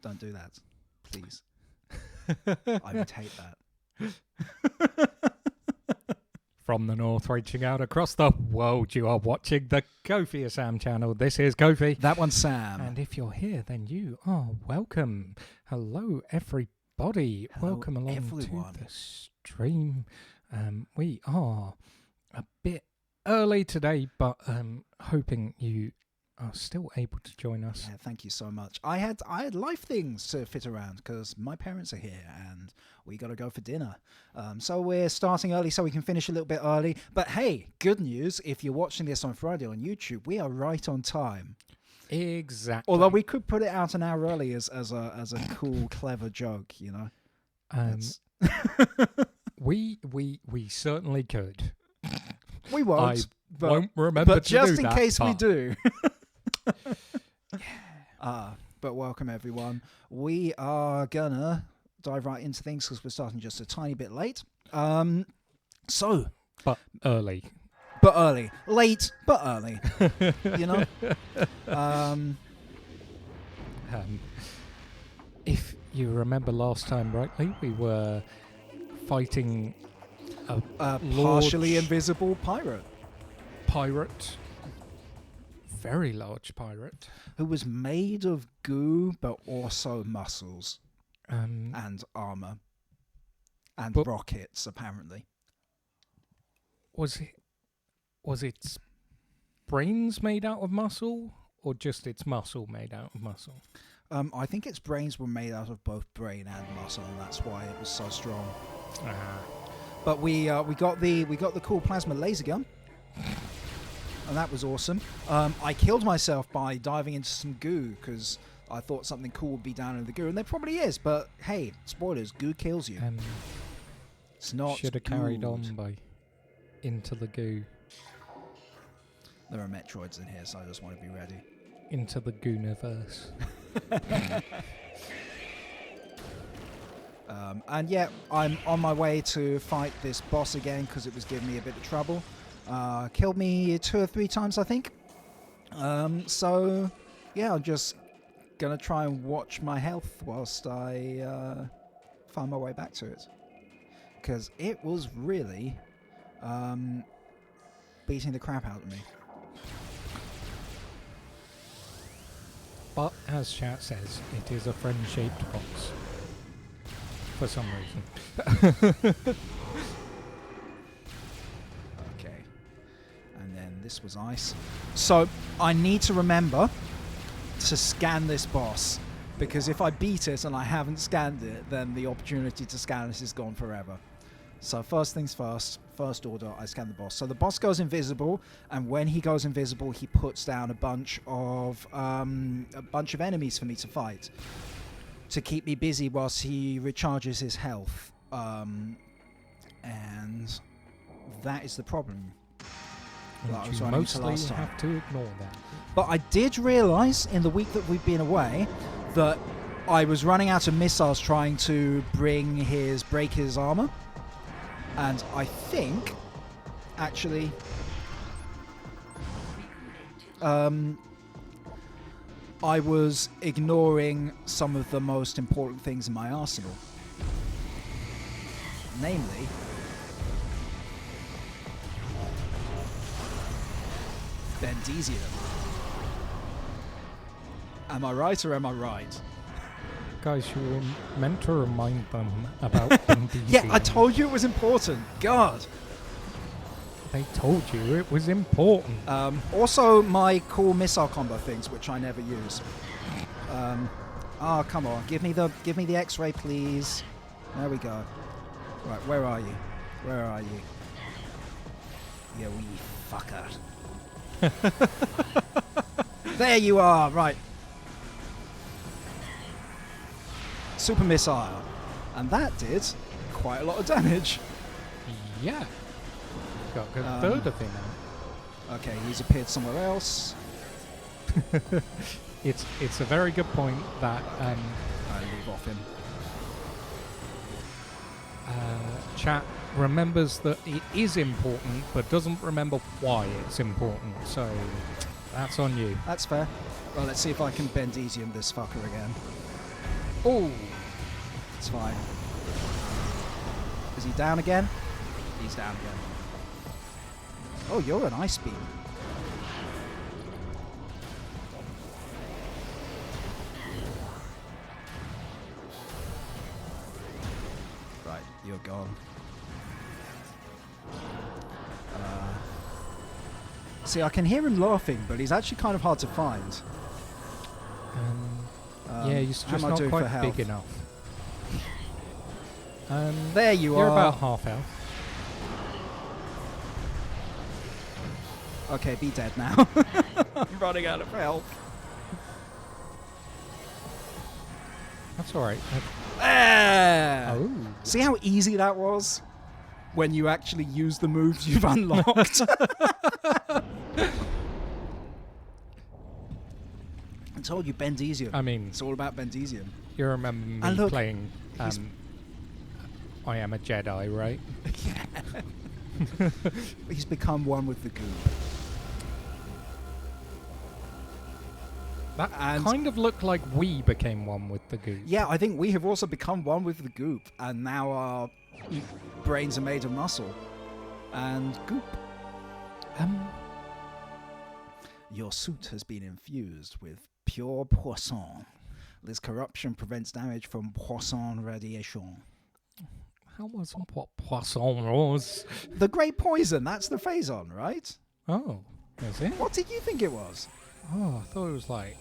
Don't do that, please. I would hate that. From the north, reaching out across the world, you are watching the Kofi Sam channel. This is Kofi. That one's Sam. And if you're here, then you are welcome. Hello, everybody. Hello, welcome along everyone. to the stream. We are a bit early today, but hoping you are still able to join us. Yeah, thank you so much. I had life things to fit around because my parents are here and we got to go for dinner. So we're starting early so we can finish a little bit early. But hey, good news, if you're watching this on Friday on YouTube, we are right on time. Exactly. Although we could put it out an hour early as a cool, clever joke, you know. We certainly could. We won't. I won't remember but to just do in that, case we but- do. But welcome everyone. We are gonna dive right into things because we're starting just a tiny bit late. But early. But early. Late, but early. You know? If you remember last time rightly, we were fighting a partially large invisible pirate pirate. Very large pirate. who was made of goo but also muscles Um, and armor and But- rockets apparently. was its brains made out of muscle, or just its muscle made out of muscle? I think its brains were made out of both brain and muscle, and that's why it was so strong. But we got the cool plasma laser gun, and that was awesome. I killed myself by diving into some goo because I thought something cool would be down in the goo, and there probably is. But hey, spoilers: goo kills you. It's not. Should have carried good. on by into the goo. There are Metroids in here, so I just want to be ready. Into the Gooniverse. And yeah, I'm on my way to fight this boss again because it was giving me a bit of trouble. Killed me 2 or 3 times, I think. So yeah, I'm just gonna try and watch my health whilst I find my way back to it, because it was really beating the crap out of me. But as chat says, it is a friend-shaped box. For some reason. Okay. And then this was ice. So I need to remember to scan this boss, because if I beat it and I haven't scanned it, then the opportunity to scan it is gone forever. So first things first, first order, I scan the boss. So the boss goes invisible, and when he goes invisible, he puts down a bunch of enemies for me to fight, to keep me busy whilst he recharges his health. And that is the problem. that I was You running into mostly last time. have to ignore that. But I did realise in the week that we've been away that I was running out of missiles trying to break his armor. And I think, actually, I was ignoring some of the most important things in my arsenal. Namely, Bendesium. Am I right or am I right? Guys, you were meant to remind them about Bendesium. Yeah, I told you it was important. God. They told you it was important. Also, my cool missile combo things, which I never use. Come on, give me the X-ray, please. There we go. Right, where are you? Where are you? You wee fucker. There you are. Right. Super missile, and that did quite a lot of damage. Yeah. Got a third of him now. Okay, he's appeared somewhere else. It's a very good point that I leave off him. chat remembers that it is important, but doesn't remember why it's important. So that's on you. That's fair. Well, let's see if I can Bendesium this fucker again. Oh, It's fine. Is he down again? He's down again. Oh, you're an ice beam. Right, you're gone. See, I can hear him laughing, but he's actually kind of hard to find. yeah, he's how just am I not doing for quite health? big enough. There you You're are. about half health. Okay, be dead now. I'm running out of health. That's all right. There! Oh. See how easy that was? When you actually use the moves you've unlocked. I told you Bendesium. I mean, It's all about Bendesium. you remember me And look, playing he's- I Am a Jedi, right? He's become one with the goo. That And- kind of looked like we became one with the goo. Yeah, I think we have also become one with the goop, and now our brains are made of muscle and goop. Your suit has been infused with pure poisson. This corruption prevents damage from poisson radiation. How wasn't what poisson was? The great poison, that's the phazon, right? Oh, is it? What did you think it was? Oh, I thought it was like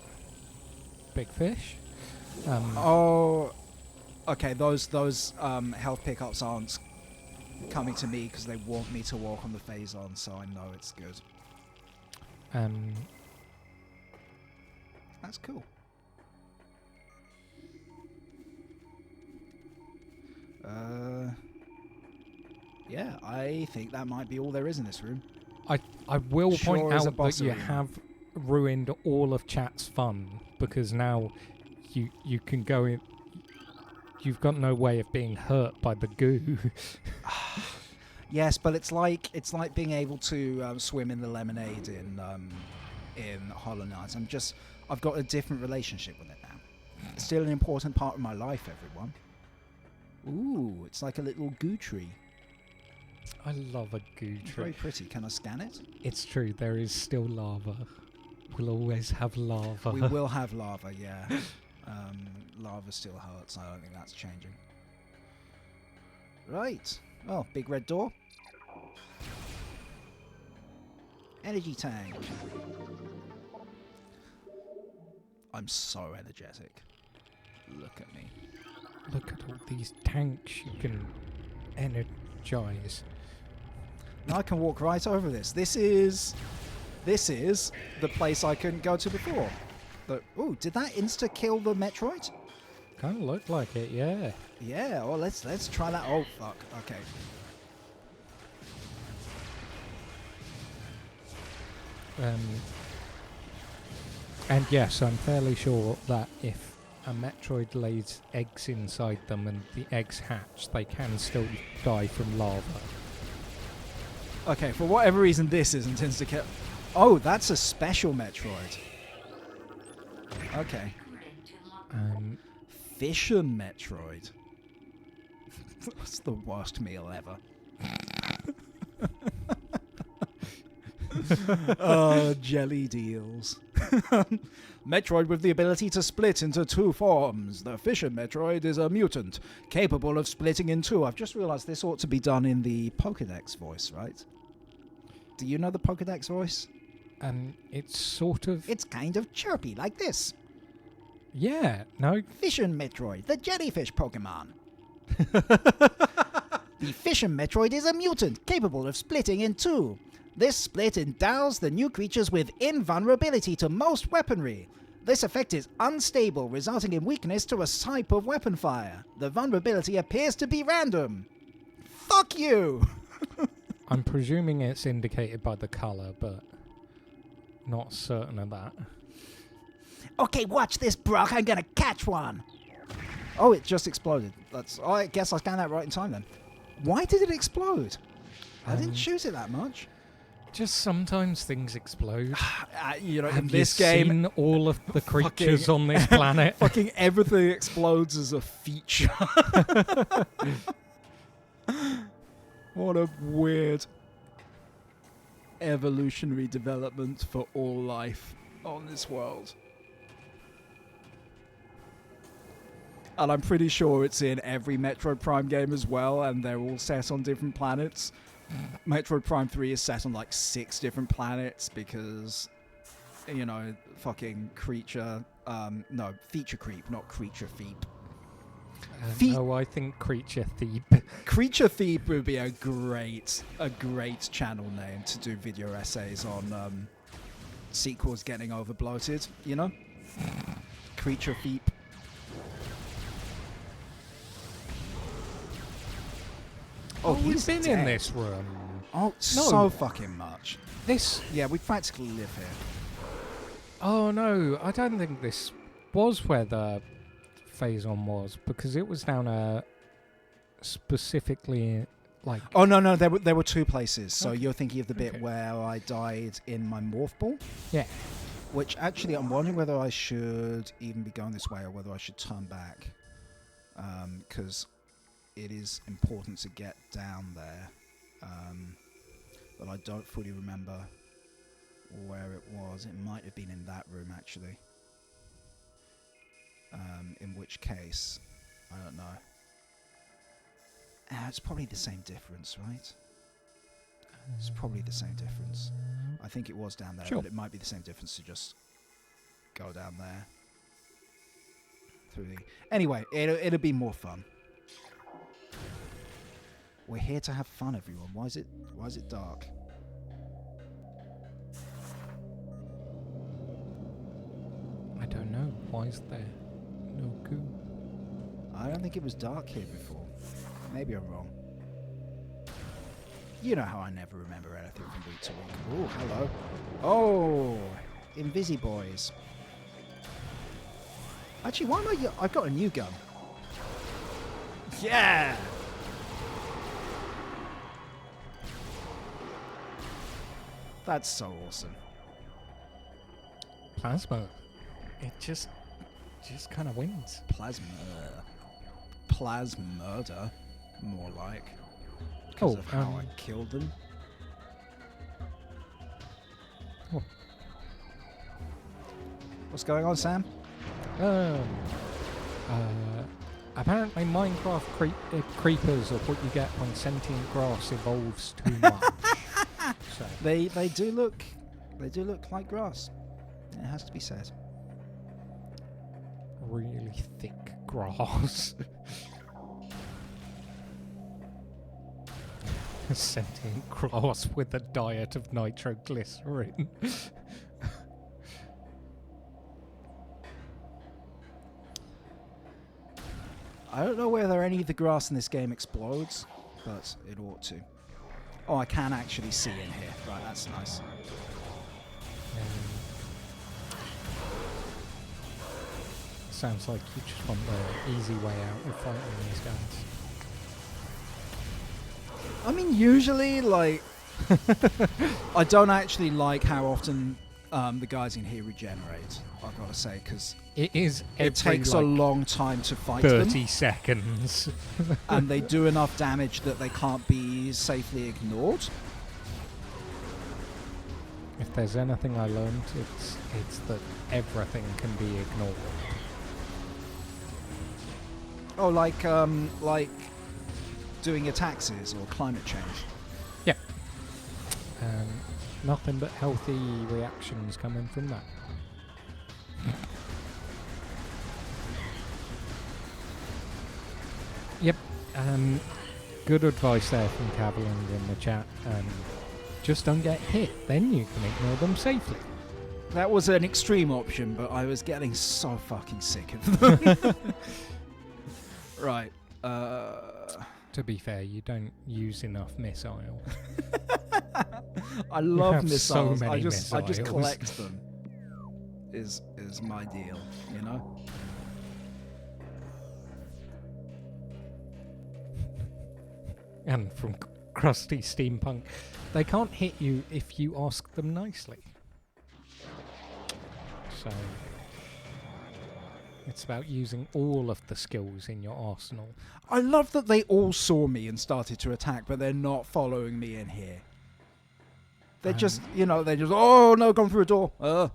big fish. Oh, okay, those health pickups aren't coming to me because they want me to walk on the phazon, so I know it's good. That's cool. Yeah, I think that might be all there is in this room. I will Sure point is a out boss that you arena. have ruined all of chat's fun because now you can go in. You've got no way of being hurt by the goo. Yes, but it's like being able to swim in the lemonade in Hollow Knight. I've got a different relationship with it now. It's still an important part of my life, everyone. Ooh, it's like a little goo tree. I love a goo Very tree. pretty. Can I scan it? It's true, there is still lava. We'll always have lava. We will have lava, yeah. Lava still hurts. I don't think that's changing. Right. Oh, big red door. Energy tank. I'm so energetic. Look at me. Look at all these tanks you can energize. Now I can walk right over this. This is the place I couldn't go to before. Ooh, did that insta kill the Metroid? Kind of look like it, yeah. Yeah. Well, let's try that. Oh fuck. Okay. And yes, I'm fairly sure that if a Metroid lays eggs inside them and the eggs hatch, they can still die from lava. Okay. For whatever reason, this isn't insta kill. Oh, that's a special Metroid. Okay. Fission Metroid. That's the worst meal ever. Oh, jelly deals. Metroid with the ability to split into two forms. The Fission Metroid is a mutant, capable of splitting in two. I've just realised this ought to be done in the Pokédex voice, right? Do you know the Pokédex voice? It's sort of... It's kind of chirpy, like this. Yeah, no, Fission Metroid, the jellyfish Pokemon. The Fission Metroid is a mutant capable of splitting in two. This split endows the new creatures with invulnerability to most weaponry. This effect is unstable, resulting in weakness to a type of weapon fire. The vulnerability appears to be random. Fuck you! I'm presuming it's indicated by the colour, but not certain of that. Okay, watch this, Brock. I'm gonna catch one. Oh, it just exploded. I guess I scanned that right in time then. Why did it explode? I didn't shoot it that much. Just sometimes things explode. You know, Have in you this game, seen all of the creatures on this planet? fucking everything explodes as a feature. What a weird evolutionary development for all life on this world. And I'm pretty sure it's in every Metroid Prime game as well, and they're all set on different planets. Metroid Prime 3 is set on like 6 different planets because, you know, fucking creature... no, feature creep, not creature feep. No, I think Creature Thief. Creature Thief would be a great channel name to do video essays on sequels getting over bloated, you know? Creature Thief. Oh, we've been dead. in this room. Oh, so fucking much. This... Yeah, we practically live here. Oh, no, I don't think this was where the phazon was, because it was down specifically, like... Oh, no, there were 2 places. So Okay. you're thinking of the bit where I died in my morph ball? Yeah. Which, actually, I'm wondering whether I should even be going this way or whether I should turn back. Because it is important to get down there. But I don't fully remember where it was. It might have been in that room, actually. In which case, I don't know. It's probably the same difference, right? It's probably the same difference. I think it was down there, Sure. but it might be the same difference to just go down there. Through the... Anyway, it'll be more fun. We're here to have fun, everyone. Why is it dark? I don't know. Why is there no goo? I don't think it was dark here before. Maybe I'm wrong. You know how I never remember anything from week to week. Oh, hello. Oh, Invisiboys. Actually, why am I... I've got a new gun. Yeah! That's so awesome. Plasma. It just kind of wins. Plasmurder, more like. Because of how I killed them. Oh. What's going on, Sam? Apparently Minecraft creepers are what you get when sentient grass evolves too much. So. They do look like grass. It has to be said. Really thick grass. Sentient grass with a diet of nitroglycerin. I don't know whether any of the grass in this game explodes, but it ought to. Oh, I can actually see in here. Right, that's nice. Sounds like you just want the easy way out of fighting these guys. I mean, usually, like, I don't actually like how often the guys in here regenerate, I've got to say, because It takes a long time to fight 30 them. seconds. And they do enough damage that they can't be safely ignored. If there's anything I learned, it's that everything can be ignored. Oh, like doing your taxes or climate change. Yeah. Nothing but healthy reactions coming from that. Yep. Good advice there from Cavaland in the chat. Just don't get hit, then you can ignore them safely. That was an extreme option, but I was getting so fucking sick of them. Right. To be fair, you don't use enough missiles. I love have missiles. so many I just missiles. collect them. Is my deal, you know? And from crusty steampunk. They can't hit you if you ask them nicely. So it's about using all of the skills in your arsenal. I love that they all saw me and started to attack, but they're not following me in here. They're just, oh no, gone through a door.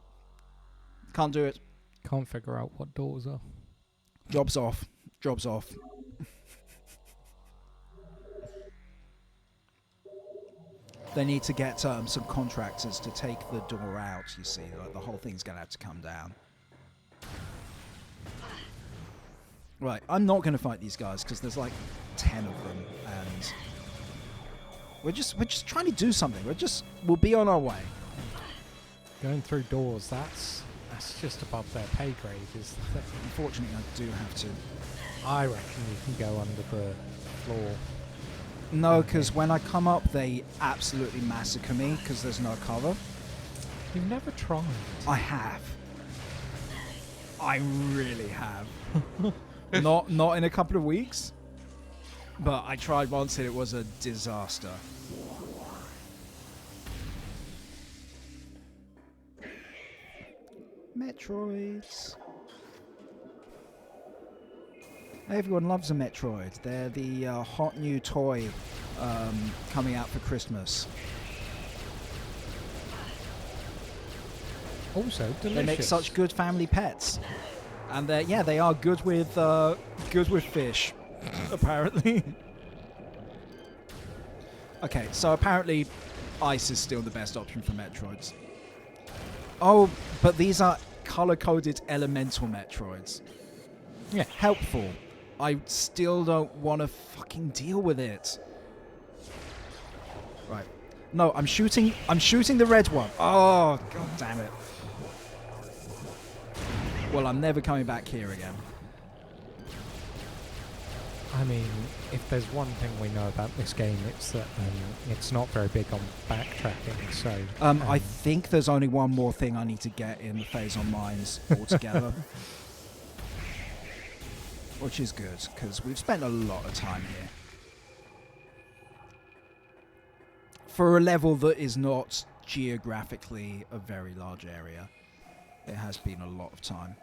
Can't do it. Can't figure out what doors are. Job's off. Job's off. They need to get some contractors to take the door out, you see. Like, the whole thing's going to have to come down. Right, I'm not going to fight these guys because there's like 10 of them, and we're just trying to do something. We'll be on our way. Going through doors, that's just above their pay grade, is the thing. Unfortunately, I do have to. I reckon you can go under the floor. No, because when I come up, they absolutely massacre me because there's no cover. You've never tried. I have. I really have. Not in a couple of weeks, but I tried once and it was a disaster. Metroids. Everyone loves a Metroid. They're the hot new toy coming out for Christmas. Also delicious. They make such good family pets, and they are good with fish, apparently. Okay, so apparently, ice is still the best option for Metroids. Oh, but these are color-coded elemental Metroids. Yeah, helpful. I still don't want to fucking deal with it. Right. No, I'm shooting the red one. Oh, god damn it. Well, I'm never coming back here again. I mean, if there's one thing we know about this game, it's that it's not very big on backtracking, so... I think there's only one more thing I need to get in the phazon mines altogether. Which is good, because we've spent a lot of time here. For a level that is not geographically a very large area, it has been a lot of time.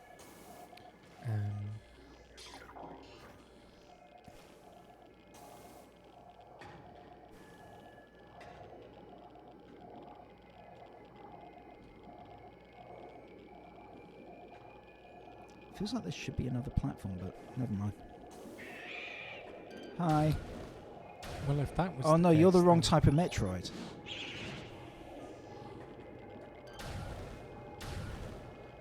Feels like there should be another platform, but never mind. Hi. Well, if that was... Oh no, you're the wrong type of Metroid.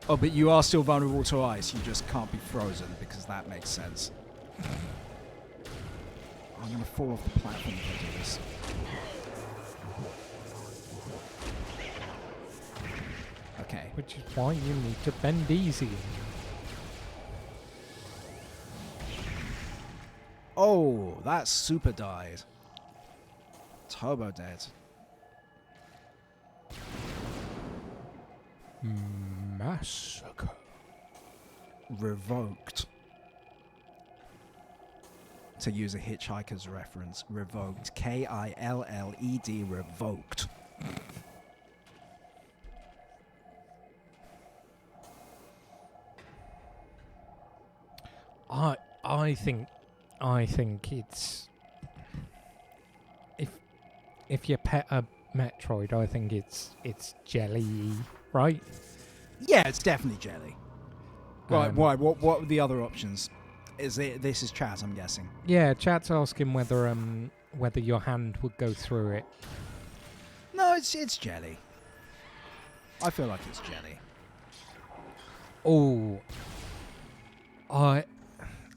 Oh, but you are still vulnerable to ice. You just can't be frozen, because that makes sense. I'm going to fall off the platform if I do this. Okay. Which is why you need to bend easy. Oh, that super died. Turbo dead. Massacre. Revoked. To use a Hitchhiker's reference, revoked. K-I-L-L-E-D, revoked. I think it's... If you pet a Metroid, I think it's jelly, right? Yeah, it's definitely jelly. Right, why? What are the other options? This is chat, I'm guessing. Yeah, chat's asking whether your hand would go through it. No, it's jelly. I feel like it's jelly. Oh,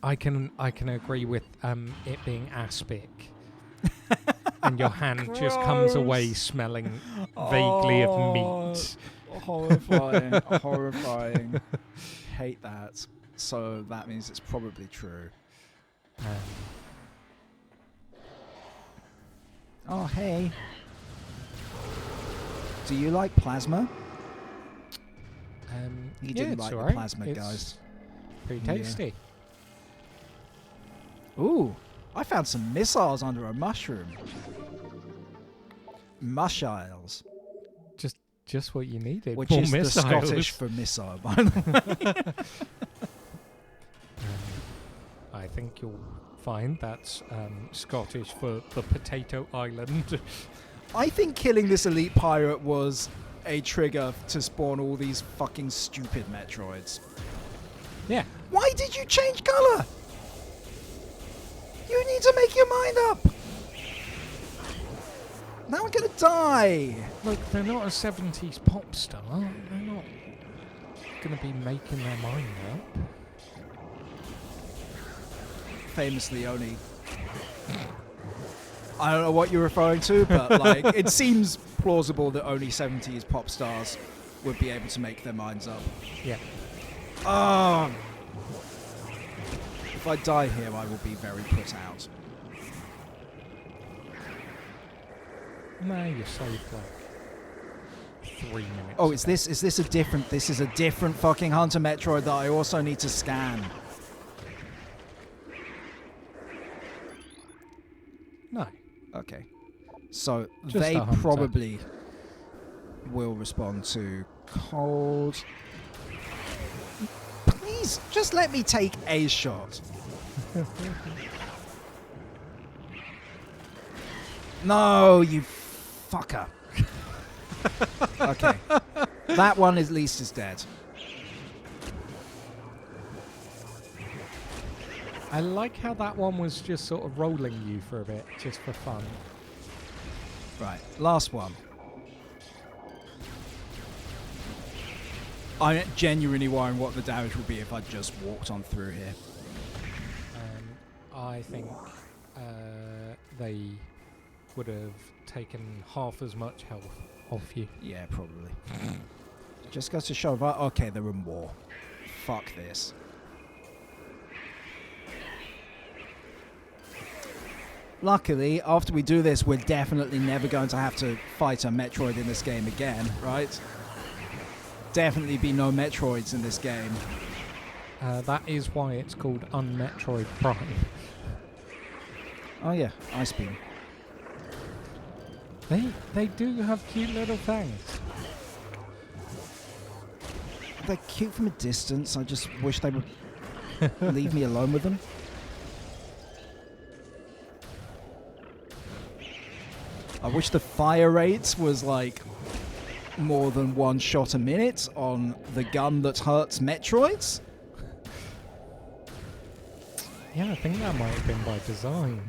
I can agree with it being aspic. And your hand just comes away smelling vaguely of meat. Horrifying. Horrifying. Hate that. So that means it's probably true. Oh, hey. Do you like plasma? You didn't like the plasma, guys. Pretty tasty. Yeah. Ooh, I found some missiles under a mushroom. Missiles, Just what you needed. which More is missiles. the Scottish for missile, by the way. I think you'll find that's Scottish for the Potato Island. I think killing this elite pirate was a trigger to spawn all these fucking stupid Metroids. Yeah. Why did you change colour? You need to make your mind up. Now I'm gonna die. Look, they're not a 70s pop star. They're not going to be making their mind up. Famously only... I don't know what you're referring to, but like it seems plausible that only 70s pop stars would be able to make their minds up. Yeah. Oh. If I die here, I will be very put out. No, you saved like 3 minutes. Oh, is this a different... This is a different fucking Hunter Metroid that I also need to scan. No. Okay. So Just they a hunter. probably will respond to cold. Please, just let me take a shot. No, you fucker. Okay. That one at least is dead. I like how that one was just sort of rolling you for a bit, just for fun. Right, last one. I'm genuinely wondering what the damage would be if I just walked on through here. I think they would have taken half as much health off you. Yeah, probably. Just goes to show that, okay, they're in war. Fuck this. Luckily, after we do this, we're definitely never going to have to fight a Metroid in this game again, right? Definitely be no Metroids in this game. That is why it's called Metroid Prime. Oh yeah, Ice Beam. They do have cute little things. They're cute from a distance. I just wish they would leave me alone with them. I wish the fire rate was like more than one shot a minute on the gun that hurts Metroids. Yeah, I think that might have been by design,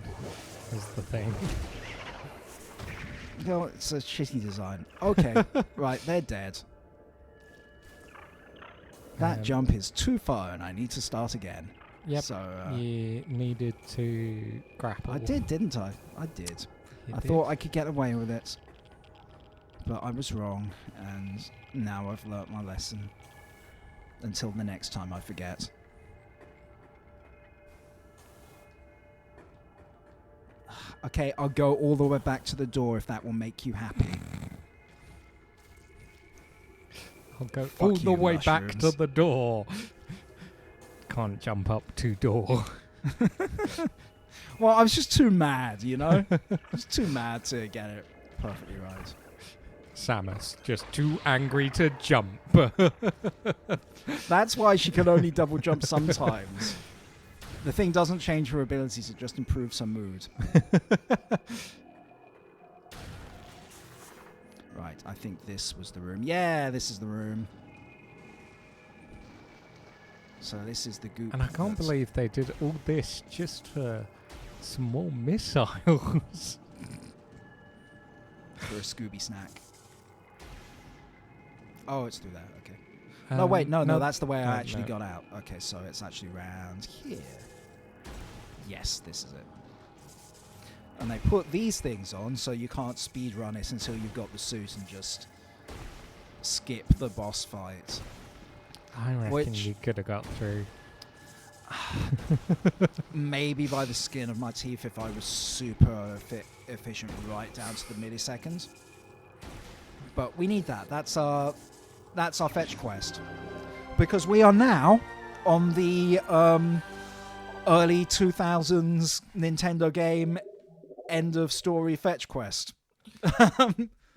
is the thing. No, it's a shitty design. Okay, right, they're dead. That jump is too far and I need to start again. Yep, So, you needed to grapple. I did, didn't I? I did. You I did. thought I could get away with it. But I was wrong, and now I've learnt my lesson. Until the next time I forget. Okay, I'll go all the way back to the door if that will make you happy. I'll go Fuck all the you, way back to mushrooms. the door. Can't jump up to door. Well, I was just too mad, you know? I was too mad to get it perfectly right. Samus, just too angry to jump. That's why she can only double jump sometimes. The thing doesn't change her abilities, it just improves her mood. Right, I think this was the room. Yeah, this is the room. So this is the goop. And I can't believe they did all this just for some more missiles. For a Scooby snack. Oh, it's through there, okay. No, wait, no, that's the way I actually got out. Okay, so it's actually round here. Yes, this is it. And they put these things on so you can't speedrun it until you've got the suit and just skip the boss fight. I reckon Which- you could have got through. Maybe by the skin of my teeth if I was super efficient right down to the millisecond. But we need that. That's our fetch quest. Because we are now on the early 2000s Nintendo game end of story fetch quest.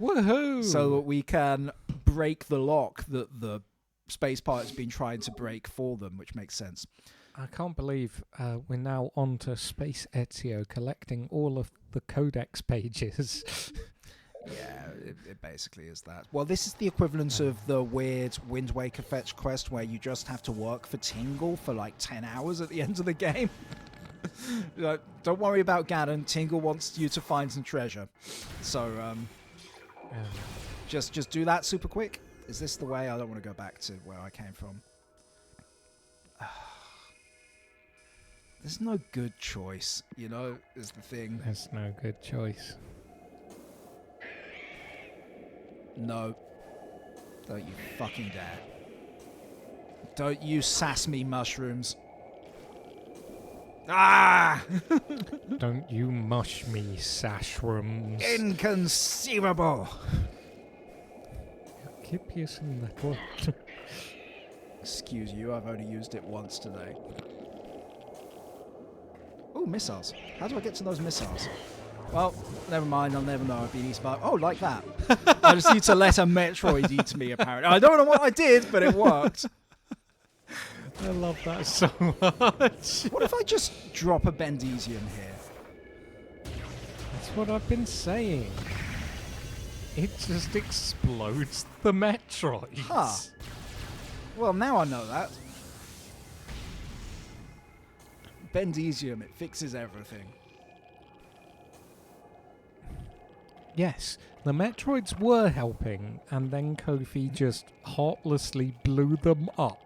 Woohoo! So that we can break the lock that the space pirate's been trying to break for them, which makes sense. I can't believe we're now on to Space Ezio collecting all of the codex pages. Yeah, it basically is that. Well, this is the equivalent of the weird Wind Waker fetch quest where you just have to work for Tingle for like 10 hours at the end of the game. Like, don't worry about Ganon. Tingle wants you to find some treasure. So, just do that super quick. Is this the way? I don't want to go back to where I came from. There's no good choice, you know, is the thing. There's no good choice. No. Don't you fucking dare. Don't you sass me, mushrooms. Ah! Don't you mush me, sashrooms. Inconceivable! Keep using that word. Excuse you, I've only used it once today. Ooh, missiles. How do I get to those missiles? Well, never mind, I'll never know. I've been eaten by... Oh, like that. I just need to let a Metroid eat me, apparently. I don't know what I did, but it worked. I love that so much. What if I just drop a Bendesium here? That's what I've been saying. It just explodes the Metroids. Huh. Well, now I know that. Bendesium, it fixes everything. Yes, the Metroids were helping, and then Kofi just heartlessly blew them up.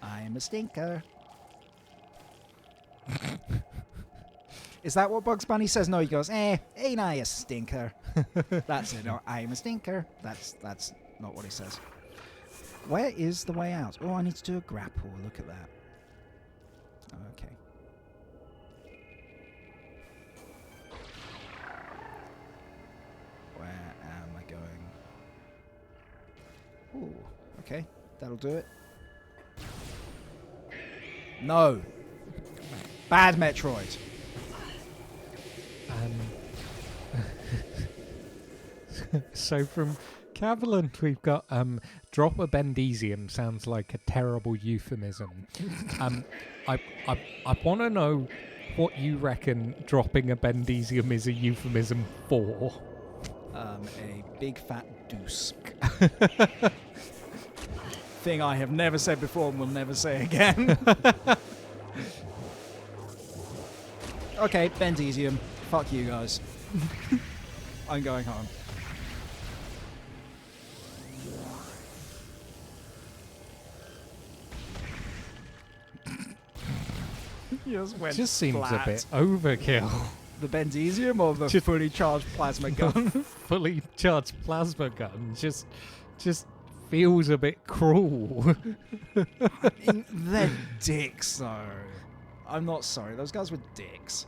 I'm a stinker. Is that what Bugs Bunny says? No, he goes, ain't I a stinker? That's it. No, I'm a stinker. That's not what he says. Where is the way out? Oh, I need to do a grapple. Look at that. Okay. Where am I going? Ooh, okay. That'll do it. No. Bad Metroid. So from Cavilant, we've got drop a Bendesium sounds like a terrible euphemism. I want to know what you reckon dropping a Bendesium is a euphemism for. A big fat deuce. Thing I have never said before and will never say again. Okay, Bendesium. Fuck you guys. I'm going home. It just seems a bit overkill. The Bendesium or the fully charged plasma gun? Fully charged plasma gun just feels a bit cruel. I mean, they're dicks, though. I'm not sorry. Those guys were dicks.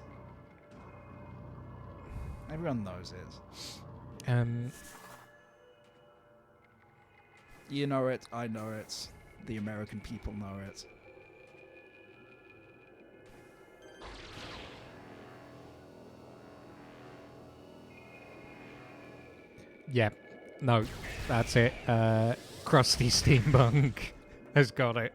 Everyone knows it. You know it. I know it. The American people know it. Yeah, no, that's it. Krusty Steampunk has got it.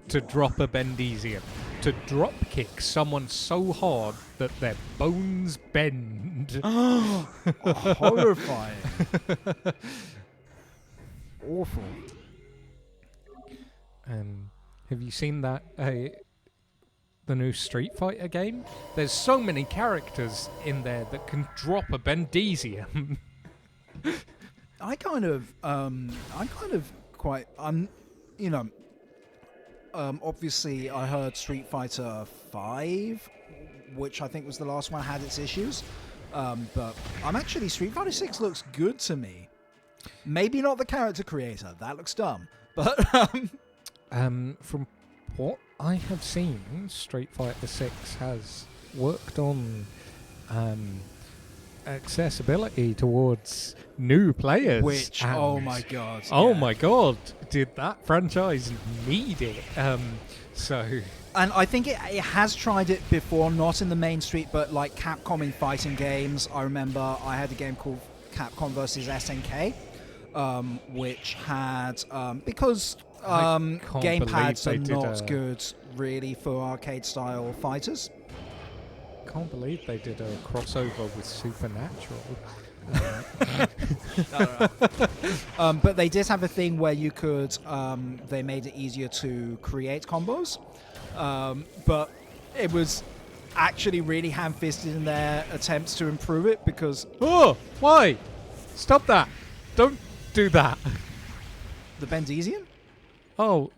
To drop a Bendesium. To drop kick someone so hard that their bones bend. Horrifying. Awful. Have you seen that? The new Street Fighter game? There's so many characters in there that can drop a Bendesium. Obviously I heard Street Fighter 5, which I think was the last one, had its issues. But Street Fighter 6 looks good to me. Maybe not the character creator, that looks dumb. But from what I have seen, Street Fighter 6 has worked on accessibility towards new players. Which, oh my god. Oh yeah. my god, did that franchise need it? So... And I think it has tried it before, not in the main street, but like Capcom in fighting games. I remember I had a game called Capcom versus SNK, which had, because gamepads are not good really for arcade-style fighters. Can't believe they did a crossover with Supernatural. But they did have a thing where you could, they made it easier to create combos. But it was actually really ham-fisted in their attempts to improve it because... Oh, why? Stop that. Don't do that. The Bendesian? Oh,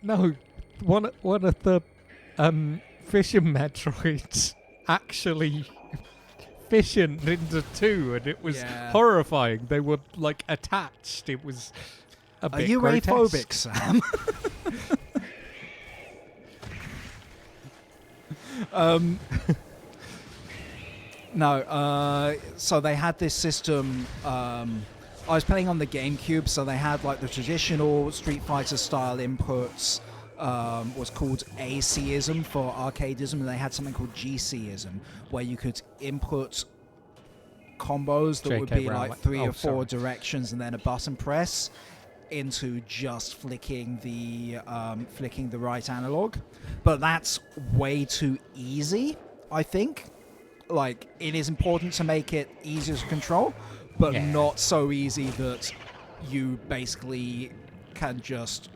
no. One of the fission Metroids actually fissioned into two, and it was horrifying. They were, like, attached. It was a bit Are you grotesque. aphobic, Sam? No, so they had this system. I was playing on the GameCube, so they had like the traditional Street Fighter style inputs. Was called ACism for arcadeism, and they had something called GCism, where you could input combos that would be like 3 or 4 directions and then a button press into just flicking the right analog. But that's way too easy, I think. Like, it is important to make it easier to control, but not so easy that you basically can just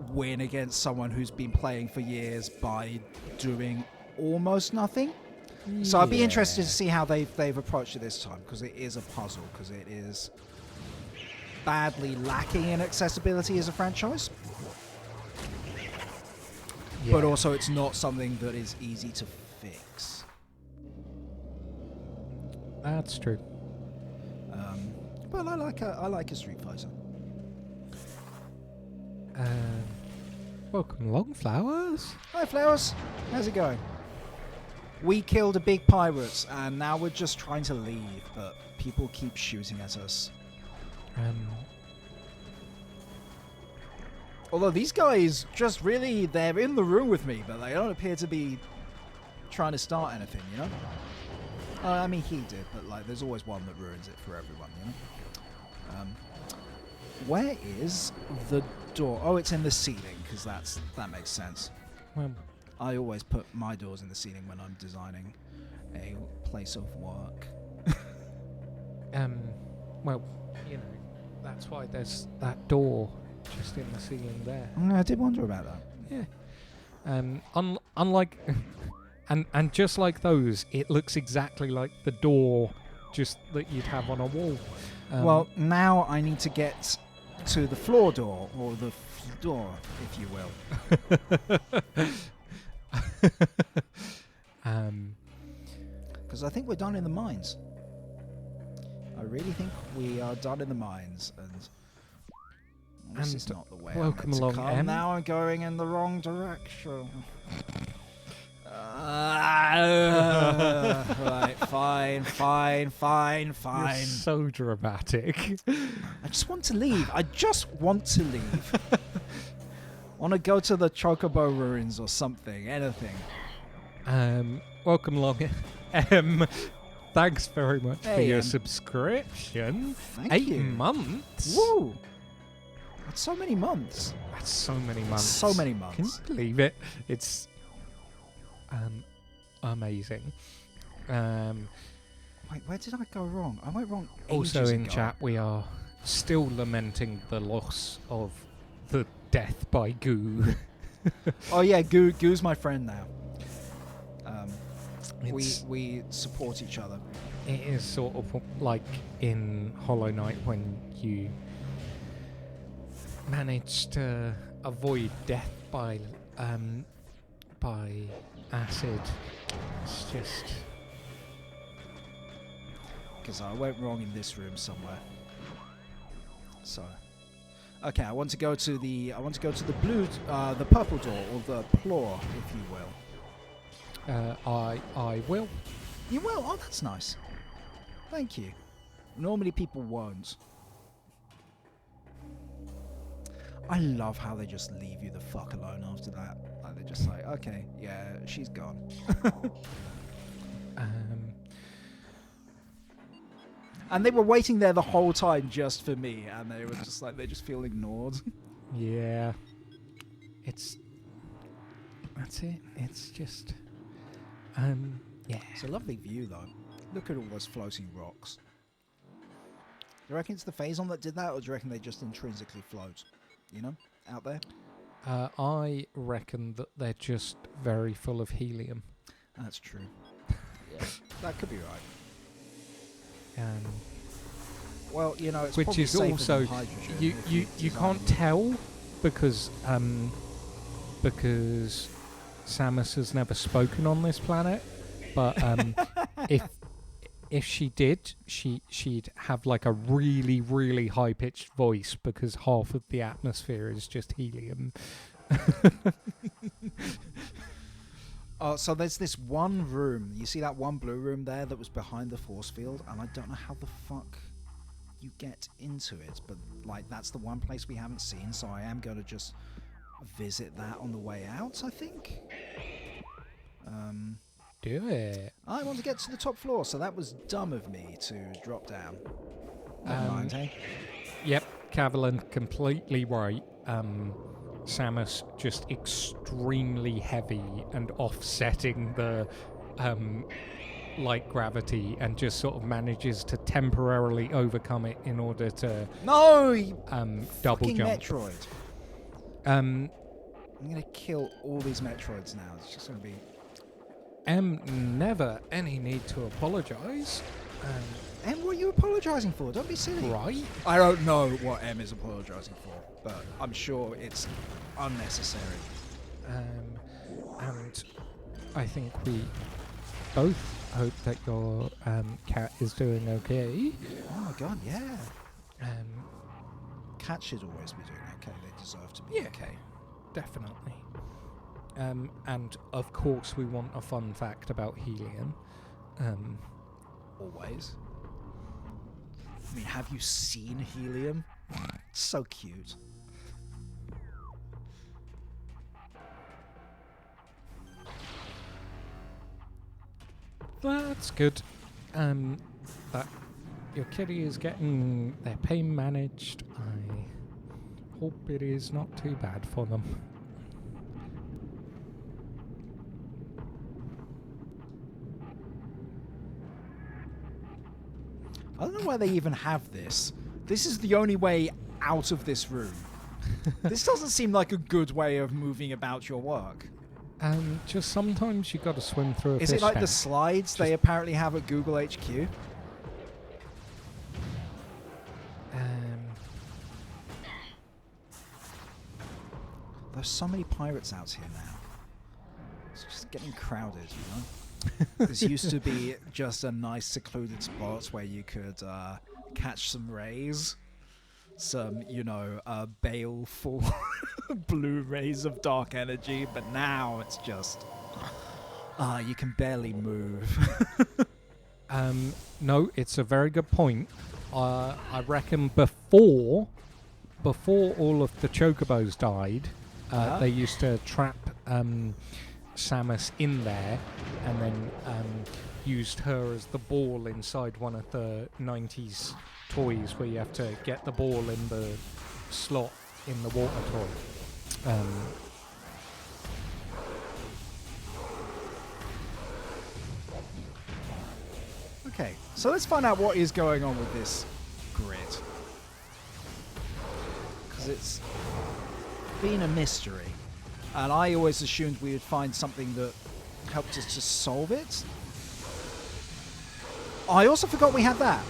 win against someone who's been playing for years by doing almost nothing. So I'd be interested to see how they've approached it this time, because it is a puzzle, because it is badly lacking in accessibility as a franchise. But also it's not something that is easy to fix. That's true. But I like a Street Fighter. Welcome along, Flowers. Hi, Flowers. How's it going? We killed a big pirate, and now we're just trying to leave, but people keep shooting at us. Although these guys just really, they're in the room with me, but they don't appear to be trying to start anything, you know? I mean, he did, but like, there's always one that ruins it for everyone, you know? Where is the door? Oh, it's in the ceiling, because that makes sense. Well, I always put my doors in the ceiling when I'm designing a place of work. well, you know, that's why there's that door just in the ceiling there. I did wonder about that. Yeah. Unlike, and just like those, it looks exactly like the door, just that you'd have on a wall. Well, now I need to get to the floor door, or the door, if you will. Because I think we're done in the mines. I really think we are done in the mines, and this is not the way. Welcome along, M. Now I'm going in the wrong direction. Right, fine. You're so dramatic. I just want to leave. I want to go to the Chocobo ruins or something, anything. Welcome along, M. Thanks very much for your subscription. Thank 8 you. months. Woo! That's so many months. That's so many months. So many months. Can you believe it? It's amazing. Wait, where did I go wrong? I went wrong Also ages in ago. chat, we are still lamenting the loss of the death by Goo. Oh yeah, Goo's my friend now. We support each other. It is sort of like in Hollow Knight when you manage to avoid death by acid. It's just because I went wrong in this room somewhere. So, okay, I want to go to the blue, the purple door, or the floor, if you will. I will. You will. Oh, that's nice. Thank you. Normally people won't. I love how they just leave you the fuck alone after that. Like they're just like, okay, yeah, she's gone. And they were waiting there the whole time just for me, and they were just like, they just feel ignored. Yeah. That's it. It's just, yeah. It's a lovely view, though. Look at all those floating rocks. Do you reckon it's the phazon that did that, or do you reckon they just intrinsically float? You know, out there? I reckon that they're just very full of helium. That's true. Yeah, that could be right. Well, you know, it's Which probably is safer also than hydrogen. you can't tell because Samus has never spoken on this planet, but if she did, she'd have like a really, really high pitched voice because half of the atmosphere is just helium. So there's this one room. You see that one blue room there that was behind the force field, and I don't know how the fuck you get into it, but like that's the one place we haven't seen, so I am going to just visit that on the way out, I think. Do it. I want to get to the top floor, so that was dumb of me to drop down. Never mind, hey? Yep, Cavalian completely right. Samus just extremely heavy and offsetting the light gravity, and just sort of manages to temporarily overcome it in order to double jump. Metroid. I'm gonna kill all these Metroids now. It's just gonna be. Never any need to apologise. Em, what are you apologising for? Don't be silly. Right? I don't know what Em is apologising for, but I'm sure it's unnecessary. And I think we both hope that your cat is doing okay. Oh my god, yeah. Cats should always be doing okay. They deserve to be okay. Definitely. And of course we want a fun fact about helium. Always. I mean, have you seen helium? It's so cute. That's good. That your kitty is getting their pain managed. I hope it is not too bad for them. I don't know why they even have this. This is the only way out of this room. This doesn't seem like a good way of moving about your work. Just sometimes you got to swim through a Is fish it like tank. the slides they apparently have at Google HQ? There's so many pirates out here now. It's just getting crowded, you know? This used to be just a nice secluded spot where you could catch some rays. Some, you know, baleful blue rays of dark energy, but now it's just... you can barely move. No, it's a very good point. I reckon before all of the chocobos died, they used to trap Samus in there and then used her as the ball inside one of the 90s toys where you have to get the ball in the slot in the water toy. Okay, so let's find out what is going on with this grid. Because it's been a mystery. And I always assumed we would find something that helped us to solve it. I also forgot we had that.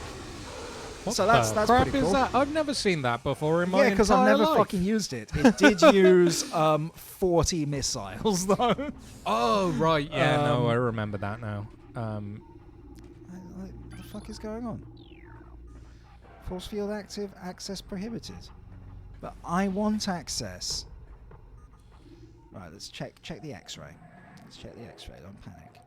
What So that's crap pretty is cool. that? I've never seen that before in my Yeah, because I've entire never life. fucking used it. It did use 40 missiles, though. Oh, right. Yeah, no, I remember that now. What the fuck is going on? Force field active, access prohibited. But I want access. Right, let's check the X-ray. Let's check the X-ray. Don't panic.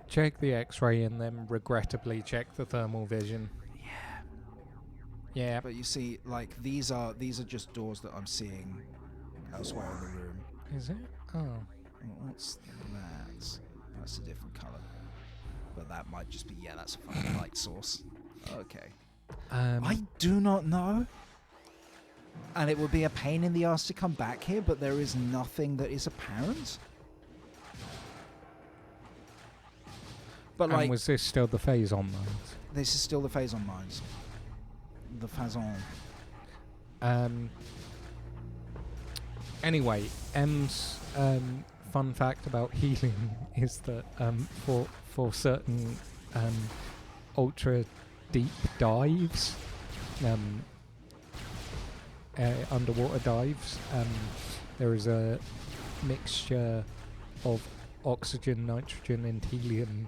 check the X-ray and then regrettably check the thermal vision. Yeah. Yeah. But you see, like, these are just doors that I'm seeing elsewhere in the room. Is it? Oh. What's that? That's a different colour. But that might just be, yeah, that's a fucking light source. Okay. I do not know. And it would be a pain in the ass to come back here, but there is nothing that is apparent. But and like, was this still the phazon mines? This is still the phazon mines. The phazon. Anyway, M's fun fact about healing is that for certain ultra deep dives, underwater dives, there is a mixture of oxygen, nitrogen, and helium,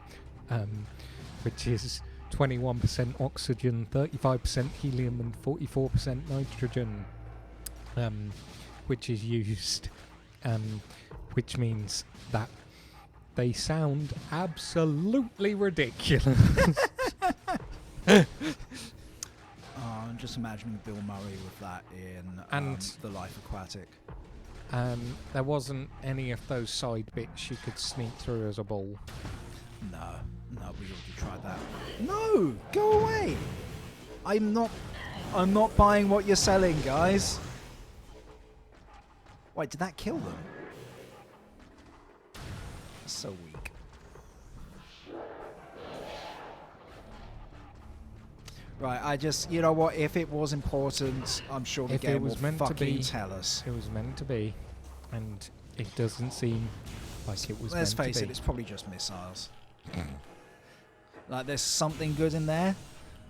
which is 21% oxygen, 35% helium, and 44% nitrogen, which is used, which means that they sound absolutely ridiculous. I'm just imagining Bill Murray with that in The Life Aquatic. There wasn't any of those side bits you could sneak through as a ball. No, we already tried that. No, go away! I'm not buying what you're selling, guys. Wait, did that kill them? That's so weak. Right, I just, you know what, if it was important, I'm sure the game will fucking tell us. It was meant to be, and it doesn't seem like it was meant to be. Let's face it, it's probably just missiles. Like, there's something good in there,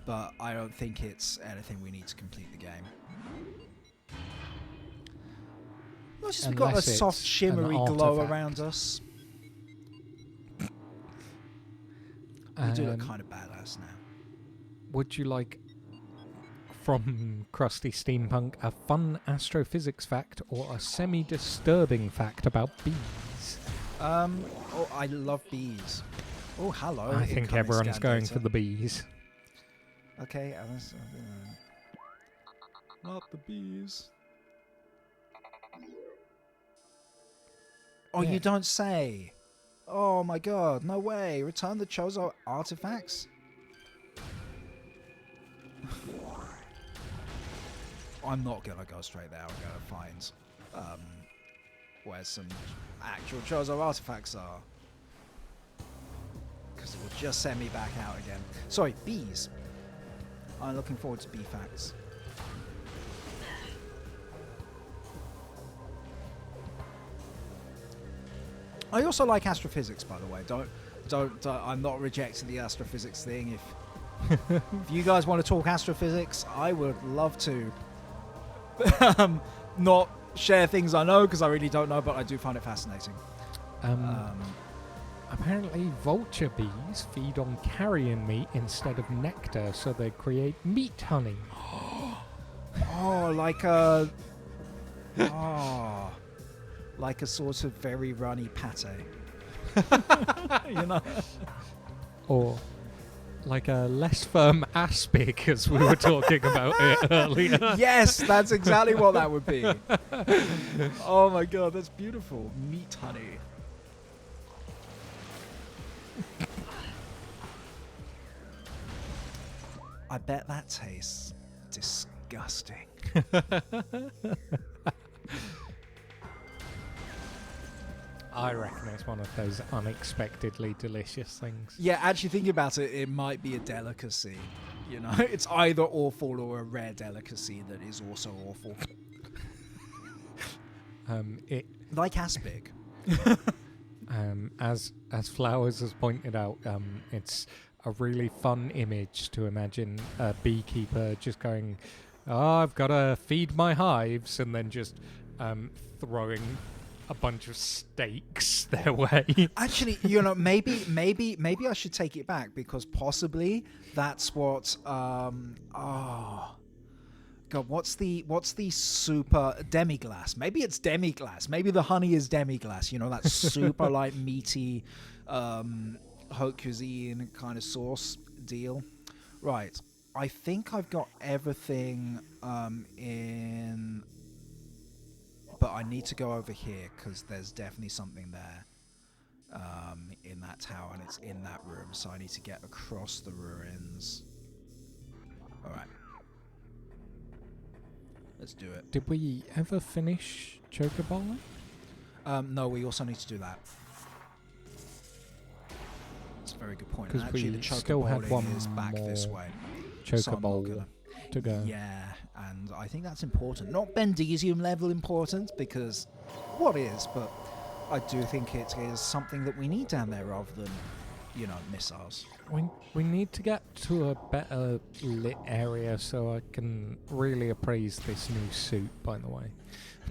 but I don't think it's anything we need to complete the game. Notice we've got a soft, shimmery glow around us. We do look kind of badass now. Would you like, from Krusty Steampunk, a fun astrophysics fact or a semi-disturbing fact about bees? Oh, I love bees. Oh, hello. I think everyone's going for the bees. Okay, not the bees. Oh, yeah. You don't say. Oh my god, no way. Return the Chozo artifacts? I'm not gonna go straight there. I'm gonna find where some actual Chozo artifacts are, because it will just send me back out again. Sorry, bees. I'm looking forward to bee facts. I also like astrophysics, by the way. Don't. I'm not rejecting the astrophysics thing. If you guys want to talk astrophysics, I would love to. Not share things I know, because I really don't know, but I do find it fascinating. Apparently, vulture bees feed on carrion meat instead of nectar, so they create meat honey. Oh, like a like a sort of very runny pate. You know, or like a less firm aspic, as we were talking about it earlier. Yes, that's exactly what that would be. Oh my god, that's beautiful. Meat honey. I bet that tastes disgusting. I reckon it's one of those unexpectedly delicious things. Yeah, actually thinking about it, it might be a delicacy. You know, it's either awful or a rare delicacy that is also awful. Like aspic. As Flowers has pointed out, it's a really fun image to imagine a beekeeper just going, "Oh, I've got to feed my hives," and then just throwing a bunch of steaks their way. Actually, you know, maybe I should take it back, because possibly that's what. God, what's the super demi-glace? Maybe it's demi-glace. Maybe the honey is demi-glace. You know, that super like meaty, haute cuisine kind of sauce deal. Right. I think I've got everything in, but I need to go over here because there's definitely something there in that tower, and it's in that room. So I need to get across the ruins. All right. Let's do it. Did we ever finish Chocobo? No, we also need to do that. That's a very good point. And Because actually, we the still had chocobo one is back this way. So I'm not Chocobo gonna- to go. Yeah, and I think that's important. Not Bendesium level important, because what is, but I do think it is something that we need down there rather than, missiles. We need to get to a better lit area so I can really appraise this new suit, by the way.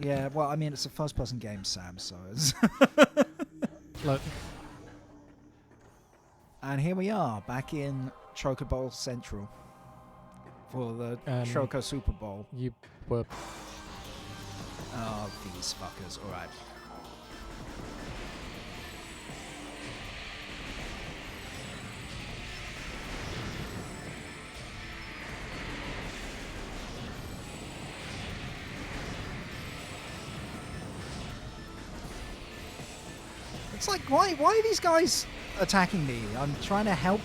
Yeah, well, I mean, it's a first-person game, Sam, so it's... Look, And here we are, back in Chocobo Central for the Choco Super Bowl. you were... Oh, these fuckers. All right. It's like, why are these guys attacking me? I'm trying to help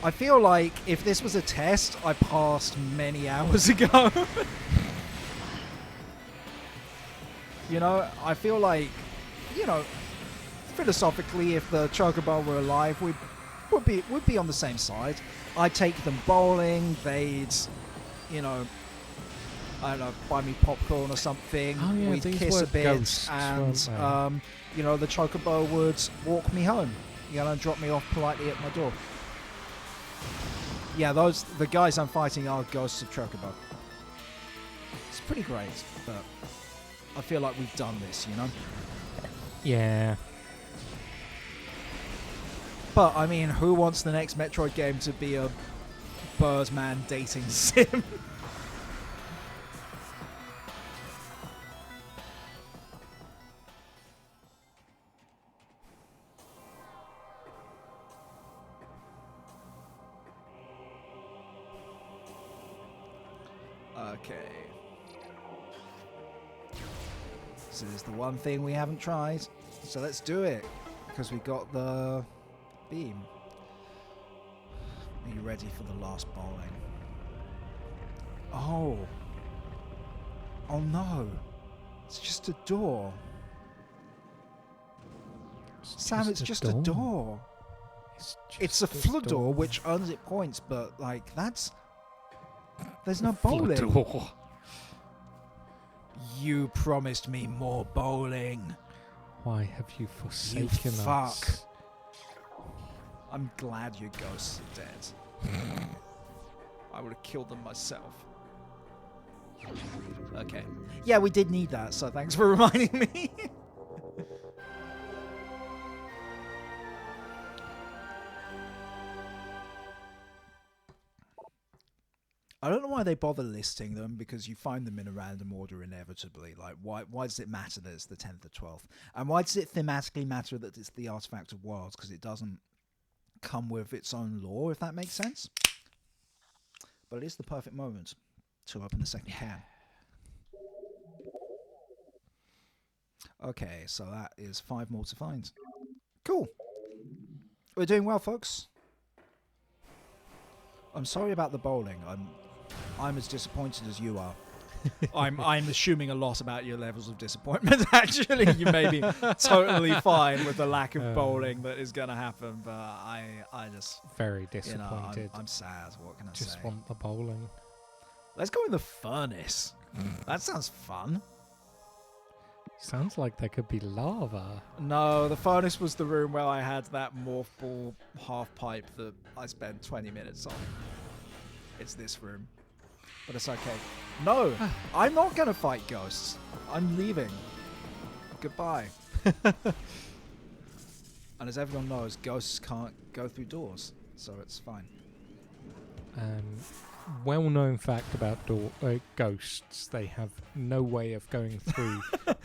I feel like if this was a test, I passed many hours ago. I feel like, philosophically, if the Chocobo were alive, would be on the same side. I'd take them bowling, they'd, I don't know, buy me popcorn or something. Oh, yeah, We'd these kiss were a bit, ghosts, and the Chocobo would walk me home. Drop me off politely at my door. Yeah, the guys I'm fighting are ghosts of Chocobo. It's pretty great, but I feel like we've done this, Yeah. But I mean, who wants the next Metroid game to be a Birdman dating sim? Okay. This is the one thing we haven't tried, so let's do it, because we got the beam. Are you ready for the last bowling? Oh. Oh no. It's just a door. Sam, it's just a door. It's a flood door which earns it points, but there's no bowling. You promised me more bowling. Why have you forsaken You fuck. us? I'm glad your ghosts are dead. I would have killed them myself. Okay. Yeah, we did need that, so thanks for reminding me. I don't know why they bother listing them, because you find them in a random order inevitably. Like, why does it matter that it's the 10th or 12th? And why does it thematically matter that it's the Artifact of Worlds? Because it doesn't come with its own lore, if that makes sense. But it is the perfect moment to open the second can. Okay, so that is 5 more to find. Cool. We're doing well, folks. I'm sorry about the bowling. I'm as disappointed as you are. I'm assuming a lot about your levels of disappointment. Actually, you may be totally fine with the lack of bowling that is going to happen, but I just Very disappointed. I'm sad. What can I say? Just want the bowling. Let's go in the furnace. That sounds fun. Sounds like there could be lava. No, the furnace was the room where I had that morph ball half pipe that I spent 20 minutes on. It's this room. But it's okay. No, I'm not going to fight ghosts. I'm leaving. Goodbye. And as everyone knows, ghosts can't go through doors, so it's fine. Well-known fact about ghosts: they have no way of going through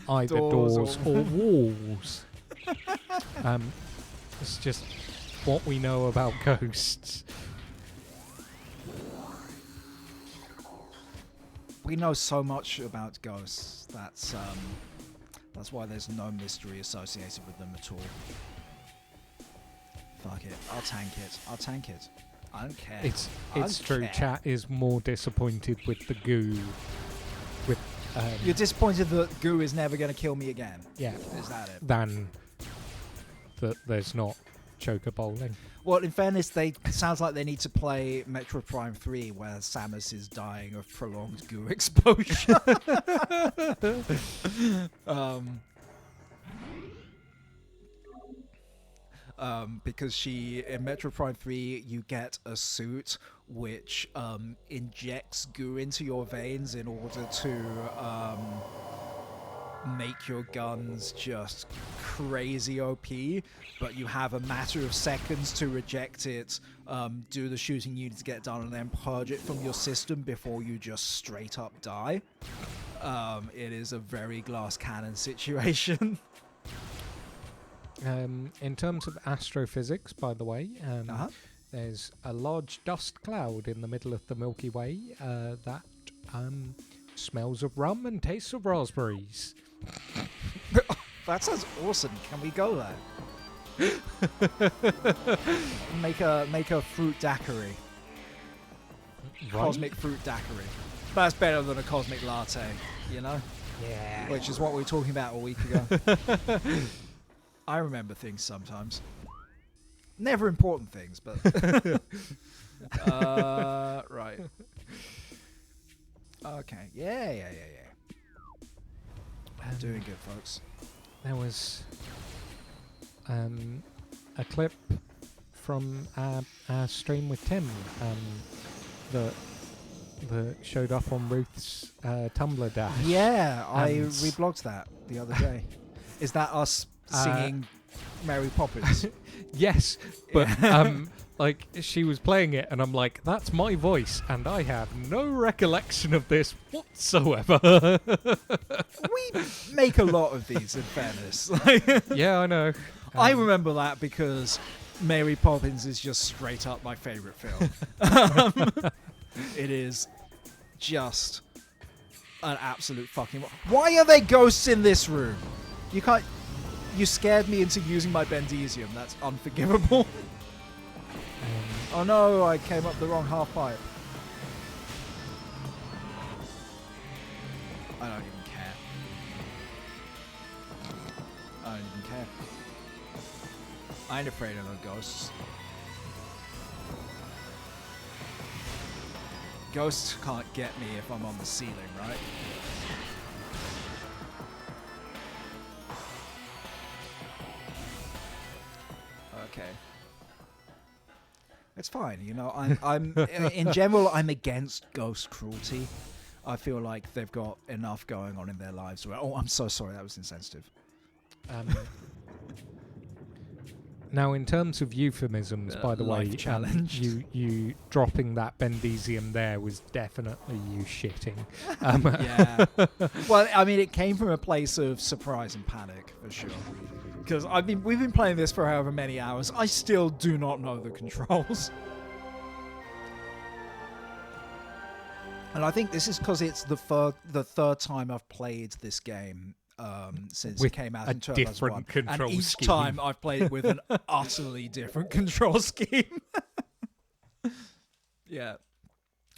either doors or walls. It's just what we know about ghosts. We know so much about ghosts. That's why there's no mystery associated with them at all. Fuck it. I'll tank it. I don't care. It's true. Chat is more disappointed with the goo. With You're disappointed that goo is never going to kill me again. yeah, Is that it? than that there's not choker bowling. Well, in fairness, sounds like they need to play Metroid Prime 3, where Samus is dying of prolonged goo exposure. Because in Metroid Prime 3, you get a suit which injects goo into your veins in order to make your guns just crazy OP, but you have a matter of seconds to reject it, do the shooting you need to get done, and then purge it from your system before you just straight up die. It is a very glass cannon situation. In terms of astrophysics, by the way, there's a large dust cloud in the middle of the Milky Way that smells of rum and tastes of raspberries. That sounds awesome. Can we go there? Make a fruit daiquiri. Right? Cosmic fruit daiquiri. That's better than a cosmic latte, you know? Yeah. Which is what we were talking about a week ago. I remember things sometimes. Never important things, but... right. Okay. Yeah. Doing good, folks. There was a clip from our stream with Tim that showed up on Ruth's Tumblr dash. Yeah, I reblogged that the other day. Is that us singing Mary Poppins? Yes, but like she was playing it and I'm like, that's my voice and I have no recollection of this whatsoever. We make a lot of these, in fairness. Yeah, I know. I remember that because Mary Poppins is just straight up my favourite film. It is just an absolute fucking... Why are there ghosts in this room? You scared me into using my Bendesium. That's unforgivable. Oh no, I came up the wrong half pipe. I don't even care. I ain't afraid of no ghosts. Ghosts can't get me if I'm on the ceiling, right? Okay. It's fine, you know. I'm in general, I'm against ghost cruelty. I feel like they've got enough going on in their lives. Oh, I'm so sorry, that was insensitive. Now, in terms of euphemisms, by the way, challenge. You dropping that Bendesium there was definitely you shitting. Yeah. Well, I mean, it came from a place of surprise and panic, for sure. Because we've been playing this for however many hours. I still do not know the controls. And I think this is because it's the third time I've played this game since with it came out a in 2001. different control and each scheme. time I've played it with an utterly different control scheme. Yeah.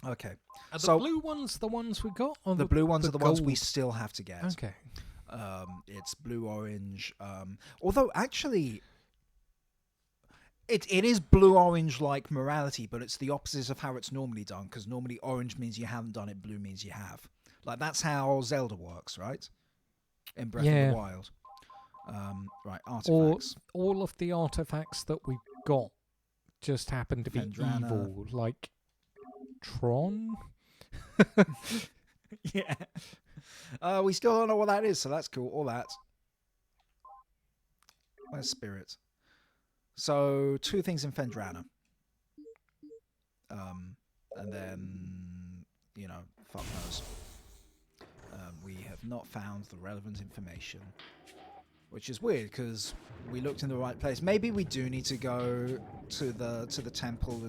Okay. Are the blue ones the ones we got? Or the blue ones are the ones we gold? still have to get. Okay. It's blue-orange. Although, actually, it is blue-orange like morality, but it's the opposite of how it's normally done, because normally orange means you haven't done it, blue means you have. Like, that's how Zelda works, right? In Breath of the Wild. Right, artifacts. All of the artifacts that we got just happen to be Phendrana. evil, like Tron? Yeah. We still don't know what that is, so that's cool. All that. Where's Spirit? So, 2 things in Phendrana. And then, you know, fuck knows. We have not found the relevant information. which is weird because we looked in the right place. Maybe we do need to go to the temple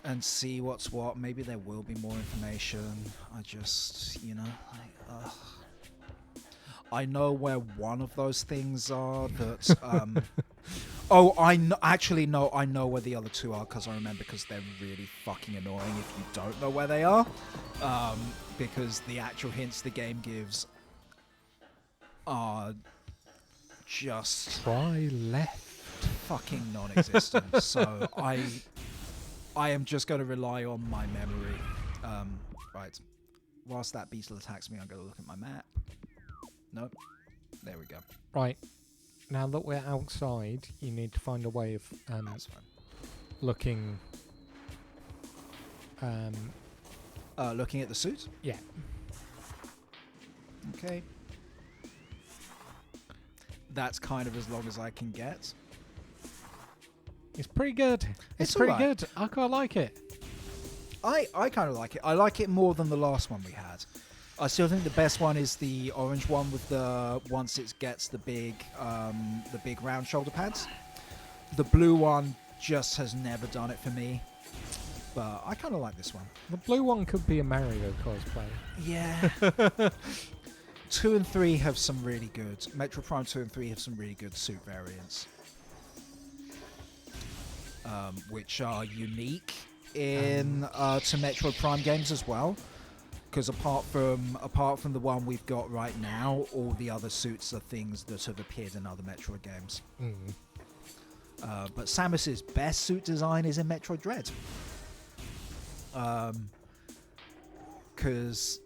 and see what's what. Maybe there will be more information. I just, I know where one of those things are that. Oh, actually, no, I know where the other two are because I remember, because they're really fucking annoying if you don't know where they are. Because the actual hints the game gives are just Try left. fucking non-existent. So I am just going to rely on my memory. Right. Whilst that beetle attacks me, I'm going to look at my map. Nope. There we go. Right. Now that we're outside, you need to find a way of That's fine. looking. Looking at the suit? Yeah. Okay. That's kind of as long as I can get. It's pretty good. It's pretty alright. good. I quite like it. I kind of like it. I like it more than the last one we had. I still think the best one is the orange one with the once it gets the big round shoulder pads. The blue one just has never done it for me. But I kind of like this one. The blue one could be a Mario cosplay. Yeah. 2 and 3 have some really good. Metroid Prime 2 and 3 have some really good suit variants. Which are unique to Metroid Prime games as well. Because apart from the one we've got right now, all the other suits are things that have appeared in other Metroid games. But Samus's best suit design is in Metroid Dread. Because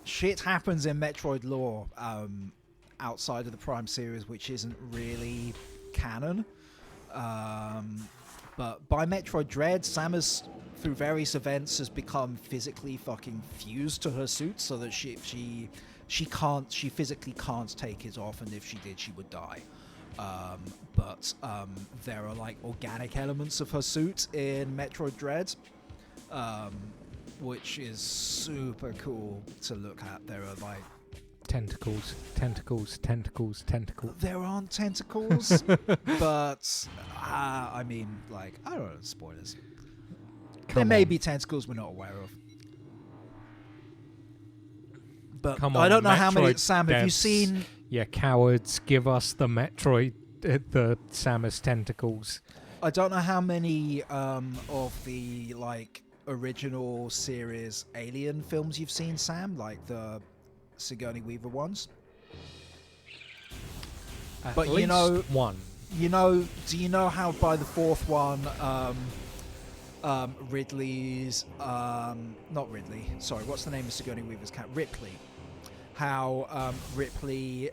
shit happens in Metroid lore outside of the Prime series, which isn't really canon. But by Metroid Dread, Samus, through various events, has become physically fucking fused to her suit, so that she physically can't take it off, and if she did, she would die. But there are like organic elements of her suit in Metroid Dread, which is super cool to look at. There are like Tentacles. there aren't tentacles, but I mean, like, I don't know, spoilers. There may be tentacles we're not aware of. But I don't know how many. Sam, have you seen? Yeah, cowards, give us the Metroid, the Samus tentacles. I don't know how many of the like original series Alien films you've seen, Sam, like the Sigourney Weaver ones. But At least one. You know, do you know how by the fourth one, Ridley's not Ridley, sorry, what's the name of Sigourney Weaver's cat? Ripley. How Ripley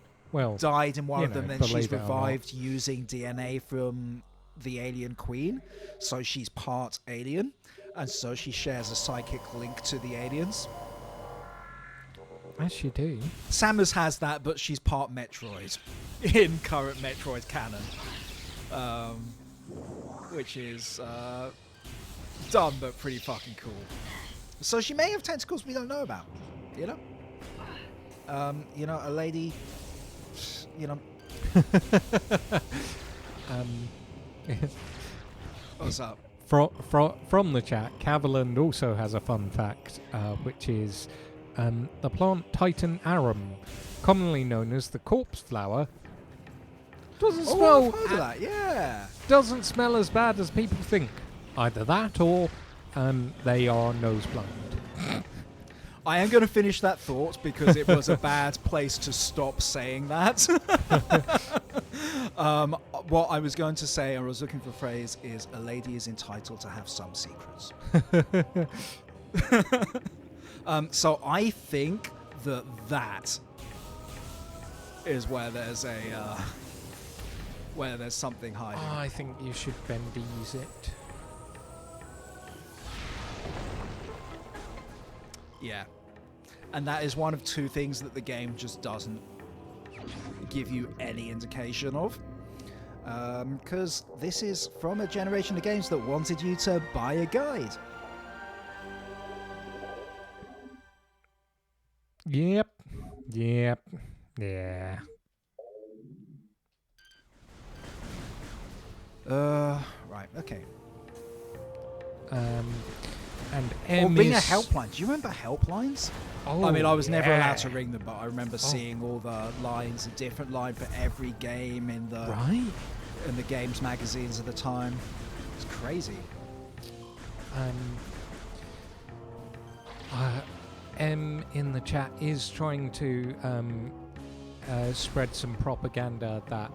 died in one of them, then she's revived using DNA from the alien queen, so she's part alien, and so she shares a psychic link to the aliens. As you do. Samus has that, but she's part Metroid in current Metroid canon, which is dumb but pretty fucking cool. So she may have tentacles we don't know about, you know? A lady, What's up? From the chat, Cavaland also has a fun fact, which is the plant Titan arum, commonly known as the corpse flower, doesn't smell. I've heard of that, yeah. Doesn't smell as bad as people think. Either that, or they are nose blind. I am going to finish that thought because it was a bad place to stop saying that. What I was going to say, or I was looking for a phrase, is a lady is entitled to have some secrets. So I think that is where there's where there's something hiding. Oh, I think you should Bendy's it. Yeah. And that is one of two things that the game just doesn't give you any indication of. Because this is from a generation of games that wanted you to buy a guide. Yep. Yep. Yeah. Right, okay. And Or M ring a is... helpline. Do you remember helplines? Oh, I mean, I was never allowed to yeah. ring them, but I remember seeing all the lines, a different line for every game in the Right. in the games magazines at the time. It's crazy. M in the chat is trying to spread some propaganda that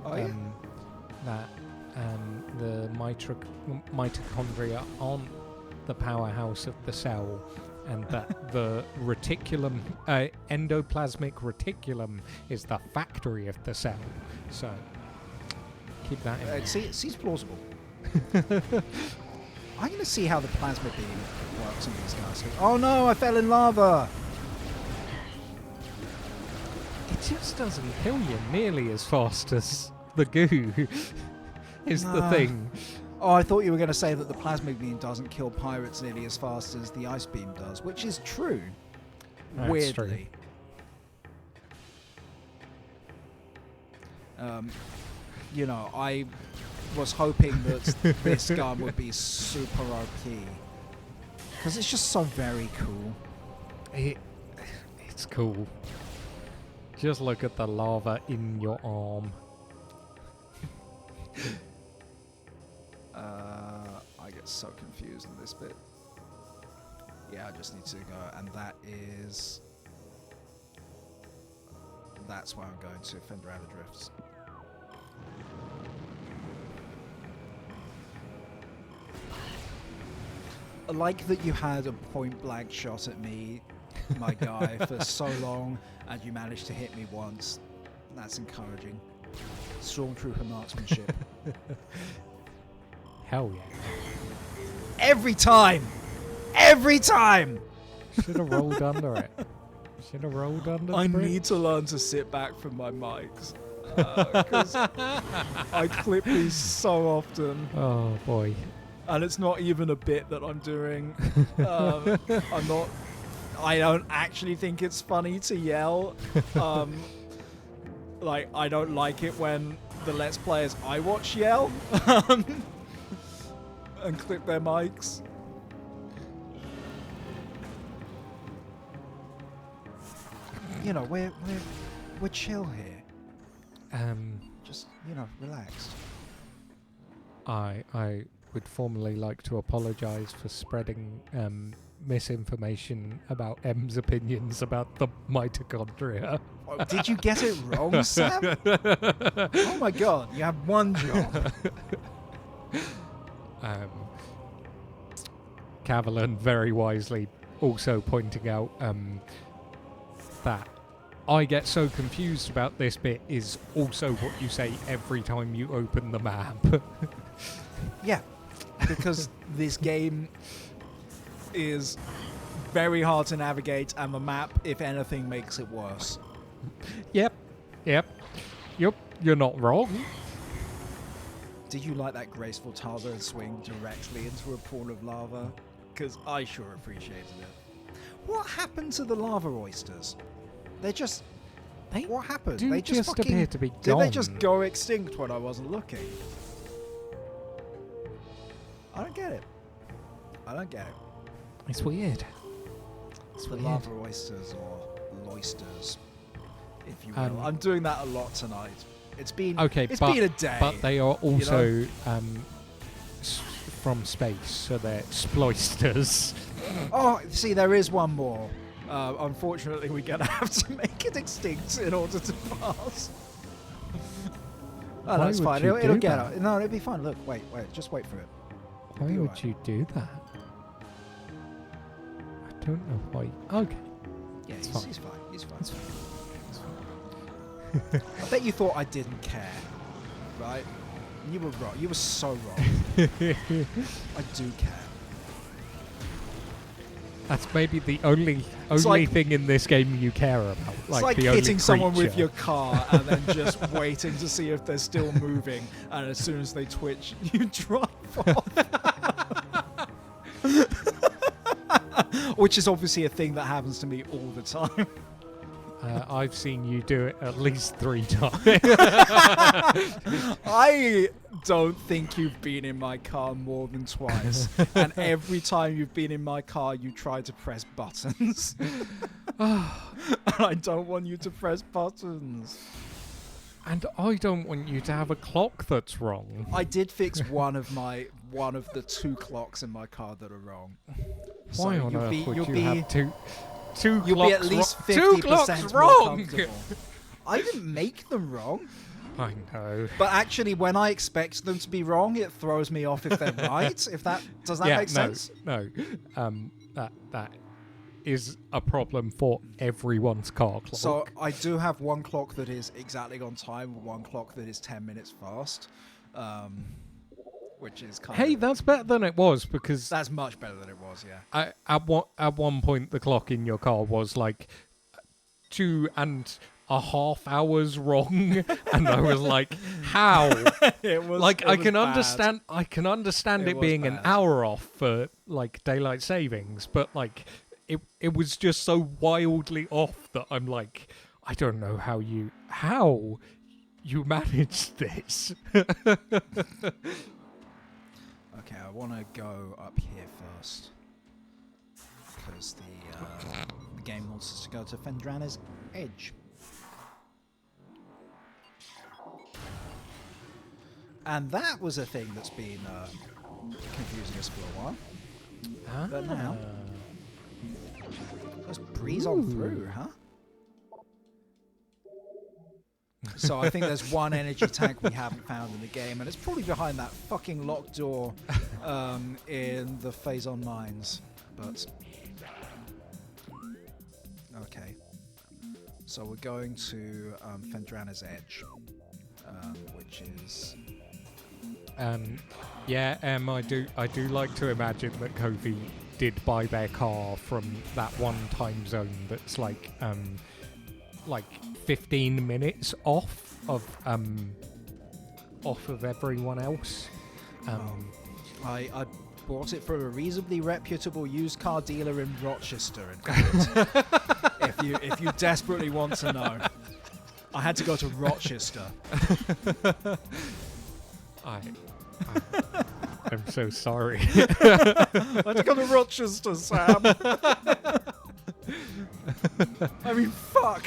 the mitochondria aren't the powerhouse of the cell, and that the reticulum, endoplasmic reticulum, is the factory of the cell. So keep that in mind. It seems plausible. I'm going to see how the plasma beam works on these guys. Oh no, I fell in lava! It just doesn't kill you nearly as fast as the goo is the thing. Oh, I thought you were going to say that the plasma beam doesn't kill pirates nearly as fast as the ice beam does, which is true. That's Weirdly. true. You know, I was hoping that this gun would be super OP. Because it's just so very cool. It's cool. Just look at the lava in your arm. I get so confused in this bit. Yeah, I just need to go, and that's where I'm going to, Fender Outer Drifts. I like that you had a point-blank shot at me, my guy, for so long, and you managed to hit me once. That's encouraging. Stormtrooper marksmanship. Hell yeah. Every time! Every time! Should have rolled under it. Should have rolled under I the bridge. need to learn to sit back from my mics. Because I clip these so often. Oh boy. And it's not even a bit that I'm doing. I don't actually think it's funny to yell. Like, I don't like it when the Let's Players I watch yell. And clip their mics. You know, we're chill here. Just, you know, relaxed. I would formally like to apologise for spreading misinformation about M's opinions about the mitochondria. Oh, did you get it wrong, Sam? Oh my god, you have one job. Cavalian very wisely also pointing out that I get so confused about this bit is also what you say every time you open the map. Yeah, because this game is very hard to navigate, and the map, if anything, makes it worse. Yep. You're not wrong. Did you like that graceful Tarzan swing directly into a pool of lava? Because I sure appreciated it. What happened to the lava oysters? What happened? Do They just fucking, appear to be did gone. they just go extinct when I wasn't looking? I don't get it. It's weird. The lava oysters or loysters, if you will. I'm doing that a lot tonight. It's been been a day. But they are also from space, so they're sploisters. Oh, see, there is one more. Unfortunately, we're gonna have to make it extinct in order to pass. Oh, Why that's would fine. you It'll do get that? out. No, it'll be fine. Look, wait. Just wait for it. Why You're would right. you do that? I don't know why. Okay. Yeah, It's he's fine. fine. He's fine. It's fine. I bet you thought I didn't care, right? You were wrong. You were so wrong. I do care. That's maybe the only like- thing in this game you care about. It's like the only hitting someone with creature. your car and then just waiting to see if they're still moving, and as soon as they twitch, you drive off. Which is obviously a thing that happens to me all the time. I've seen you do it at least 3 times. I don't think you've been in my car more than twice. And every time you've been in my car, you try to press buttons. And I don't want you to press buttons. And I don't want you to have a clock that's wrong. I did fix one of the 2 clocks in my car that are wrong. Why So on you'll earth be- would you'll you be- have two You'll clocks be at least wrong? 2 50% clocks more wrong! comfortable. I didn't make them wrong. I know. But actually, when I expect them to be wrong, it throws me off if they're right. Does that make sense? No. That is a problem for everyone's car clock. So I do have one clock that is exactly on time, and one clock that is 10 minutes fast, which is kind Hey, of... that's better than it was, because That's much better than it was, yeah. at one point the clock in your car was like 2.5 hours wrong, and I was like, how? It was Like, it I was can bad. understand It it was being an bad. hour off for like daylight savings, but like it was just so wildly off that I'm like, I don't know how you managed this. Okay, I want to go up here first. Because the game wants us to go to Fendrana's Edge. And that was a thing that's been confusing us for a while. But now, let's breeze on through, huh? So I think there's one energy tank we haven't found in the game, and it's probably behind that fucking locked door in the phazon mines. But okay, so we're going to Fendrana's Edge, which is I do like to imagine that Kofi did buy their car from that one time zone that's like 15 minutes off of everyone else. I bought it from a reasonably reputable used car dealer in Rochester. In fact, if you desperately want to know, I had to go to Rochester. I'm so sorry. I had to go to Rochester, Sam. I mean, fuck.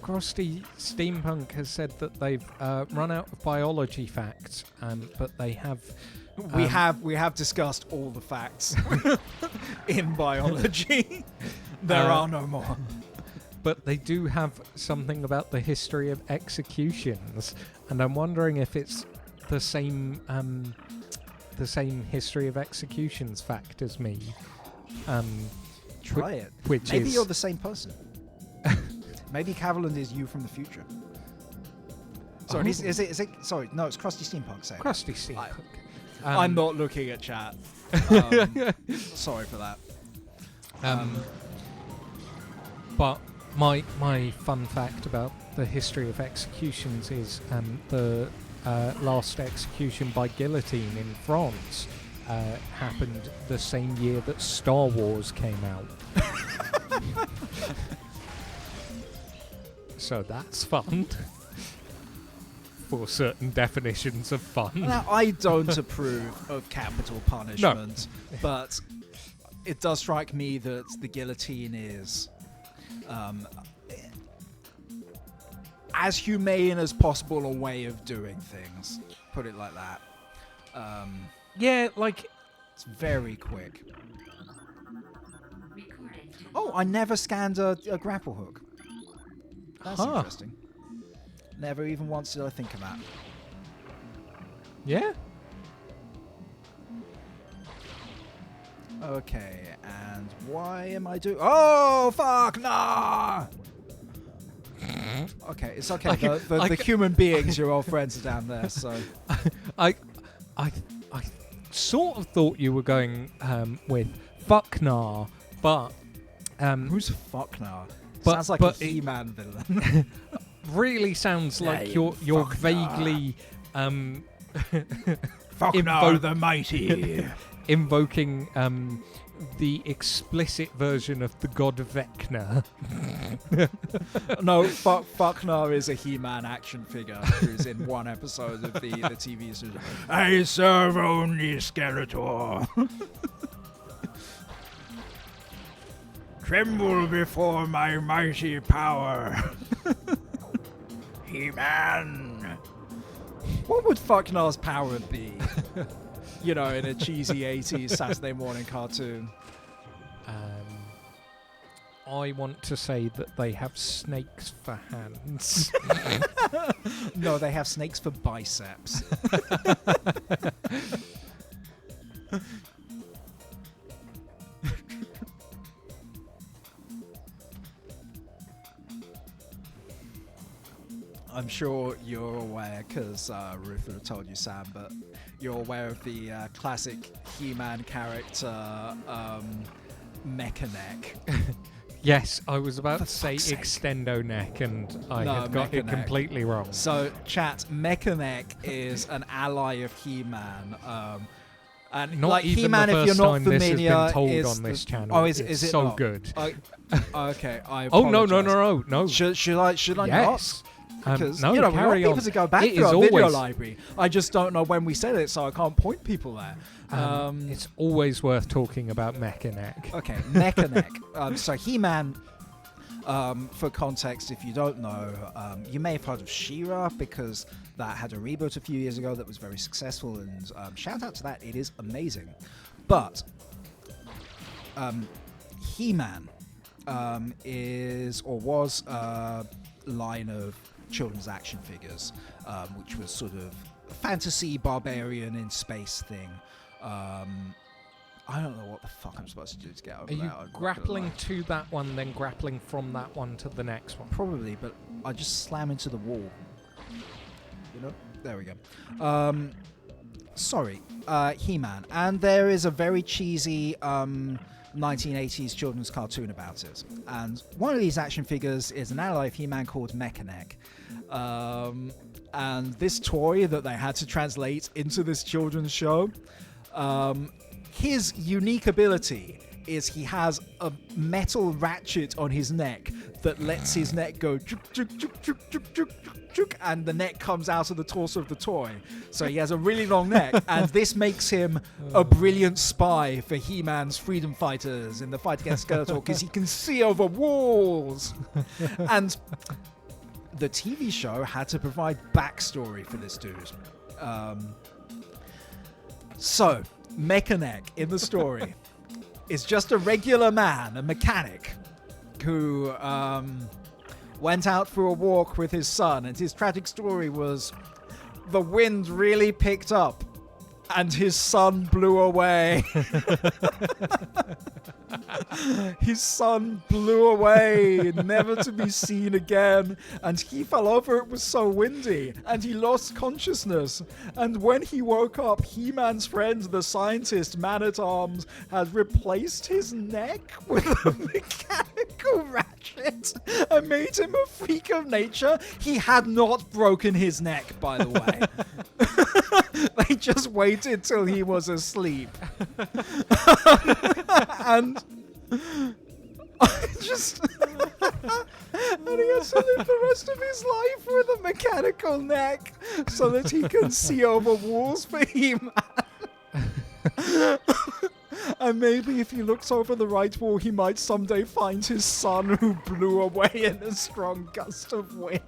Krusty Steampunk has said that they've run out of biology facts, but they have. We have discussed all the facts in biology. There are no more. But they do have something about the history of executions, and I'm wondering if it's the same history of executions fact as me. Try it. Which Maybe is you're the same person. Maybe Cavaland is you from the future. Sorry, is it? Sorry, no, it's Krusty Steampunk saying. Krusty Steampunk. I'm not looking at chat. Sorry for that. But my fun fact about the history of executions is the last execution by guillotine in France happened the same year that Star Wars came out. So that's fun. For certain definitions of fun. Now, I don't approve of capital punishment, but it does strike me that the guillotine is as humane as possible a way of doing things. Put it like that. Yeah, like... It's very quick. Oh, I never scanned a grapple hook. That's interesting. Never even once did I think of that. Yeah? Okay, and why am I doing... Oh, fuck, nah! Okay, it's okay. The human beings, your old friends, are down there, so... I sort of thought you were going with fuck nah, but... Who's fuck nah? But- Sounds like but a He-Man villain. really sounds like you're vaguely Faulkner the mighty. invoking the explicit version of the god Vecna. No, Faulkner is a He-Man action figure who's in one episode of the TV series. I serve only Skeletor. Tremble before my mighty power. He-Man. What would Faulkner's power be? You know, in a cheesy 80s Saturday morning cartoon. I want to say that they have snakes for hands. No, they have snakes for biceps. I'm sure you're aware, because Ruth would have told you, Sam, but you're aware of the classic He-Man character, Mechaneck. Yes, I was about to say fuck's sake. Extendo Neck, and I had got it Mechaneck. completely wrong. So, chat, Mechaneck is an ally of He-Man. And Not like even He-Man, the if first you're not time this has familiar, been told is on this channel. Oh, is it's it so not? good. Okay, I Oh no apologise. no! Should I Yes. not? Because no, you know, we want carry people on. to go back It to is our video always- library. I just don't know when we said it, so I can't point people there. It's always worth talking about Mechaneck. Okay, Mechaneck. So He-Man, for context, if you don't know, you may have heard of She-Ra, because that had a reboot a few years ago that was very successful, and shout out to that, it is amazing. But He-Man is, or was, a line of children's action figures, which was sort of a fantasy barbarian in space thing. I don't know what the fuck I'm supposed to do to get over Are you that. I'm not gonna grappling lie. to that one, then grappling from that one to the next one? Probably, but I just slam into the wall. You know? There we go. Sorry. He-Man. And there is a very cheesy 1980s children's cartoon about it. And one of these action figures is an ally of He-Man called Mechaneck. And this toy that they had to translate into this children's show, his unique ability is he has a metal ratchet on his neck that lets his neck go juk, juk, juk, juk, juk, juk, juk, and the neck comes out of the torso of the toy. So he has a really long neck, and this makes him a brilliant spy for He-Man's freedom fighters in the fight against Skeletor, because he can see over walls. And the TV show had to provide backstory for this dude. So, Mechaneck in the story is just a regular man, a mechanic, who went out for a walk with his son, and his tragic story was the wind really picked up and his son blew away. His son blew away, never to be seen again, and he fell over. It was so windy, and he lost consciousness. And when he woke up, He-Man's friend, the scientist Man-at-Arms, had replaced his neck with a mechanical ratchet and made him a freak of nature. He had not broken his neck, by the way. They just waited till he was asleep. And I just and he has to live the rest of his life with a mechanical neck so that he can see over walls for He-Man. And maybe if he looks over the right wall, he might someday find his son who blew away in a strong gust of wind.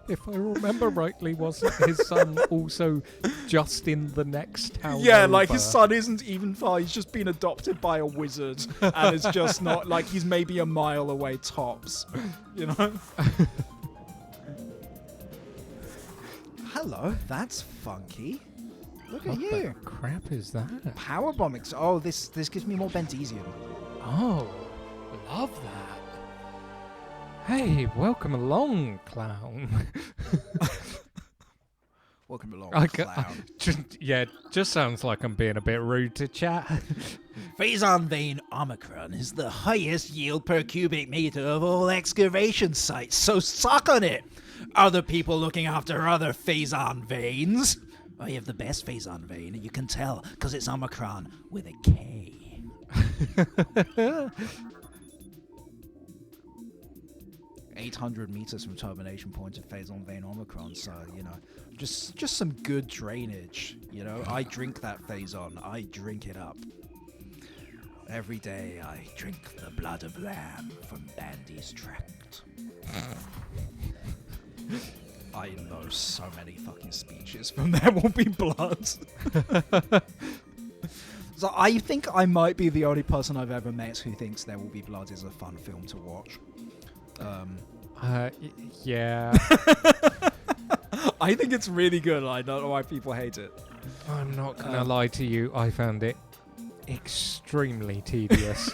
If I remember rightly, wasn't his son also just in the next town? Yeah, like over? his son isn't even far. He's just been adopted by a wizard, and it's just not like he's maybe a mile away tops. You know. Hello, that's funky. Look What at you. the crap is that? Power bombing. Oh, this gives me more Bendesium. Oh, love that. Hey, welcome along, clown. Welcome along, I clown. just sounds like I'm being a bit rude to chat. Phazon vein Omicron is the highest yield per cubic meter of all excavation sites, so suck on it! Other people looking after other phazon veins. I have the best phazon vein, and you can tell, because it's Omicron with a K. 800 meters from termination point of phazon vein Omicron, so, just some good drainage, I drink that phazon, I drink it up. Every day I drink the blood of lamb from Bandy's tract. I know so many fucking speeches from There Will Be Blood. So I think I might be the only person I've ever met who thinks There Will Be Blood is a fun film to watch. Yeah. I think it's really good, and I don't know why people hate it. I'm not gonna lie to you. I found it extremely tedious.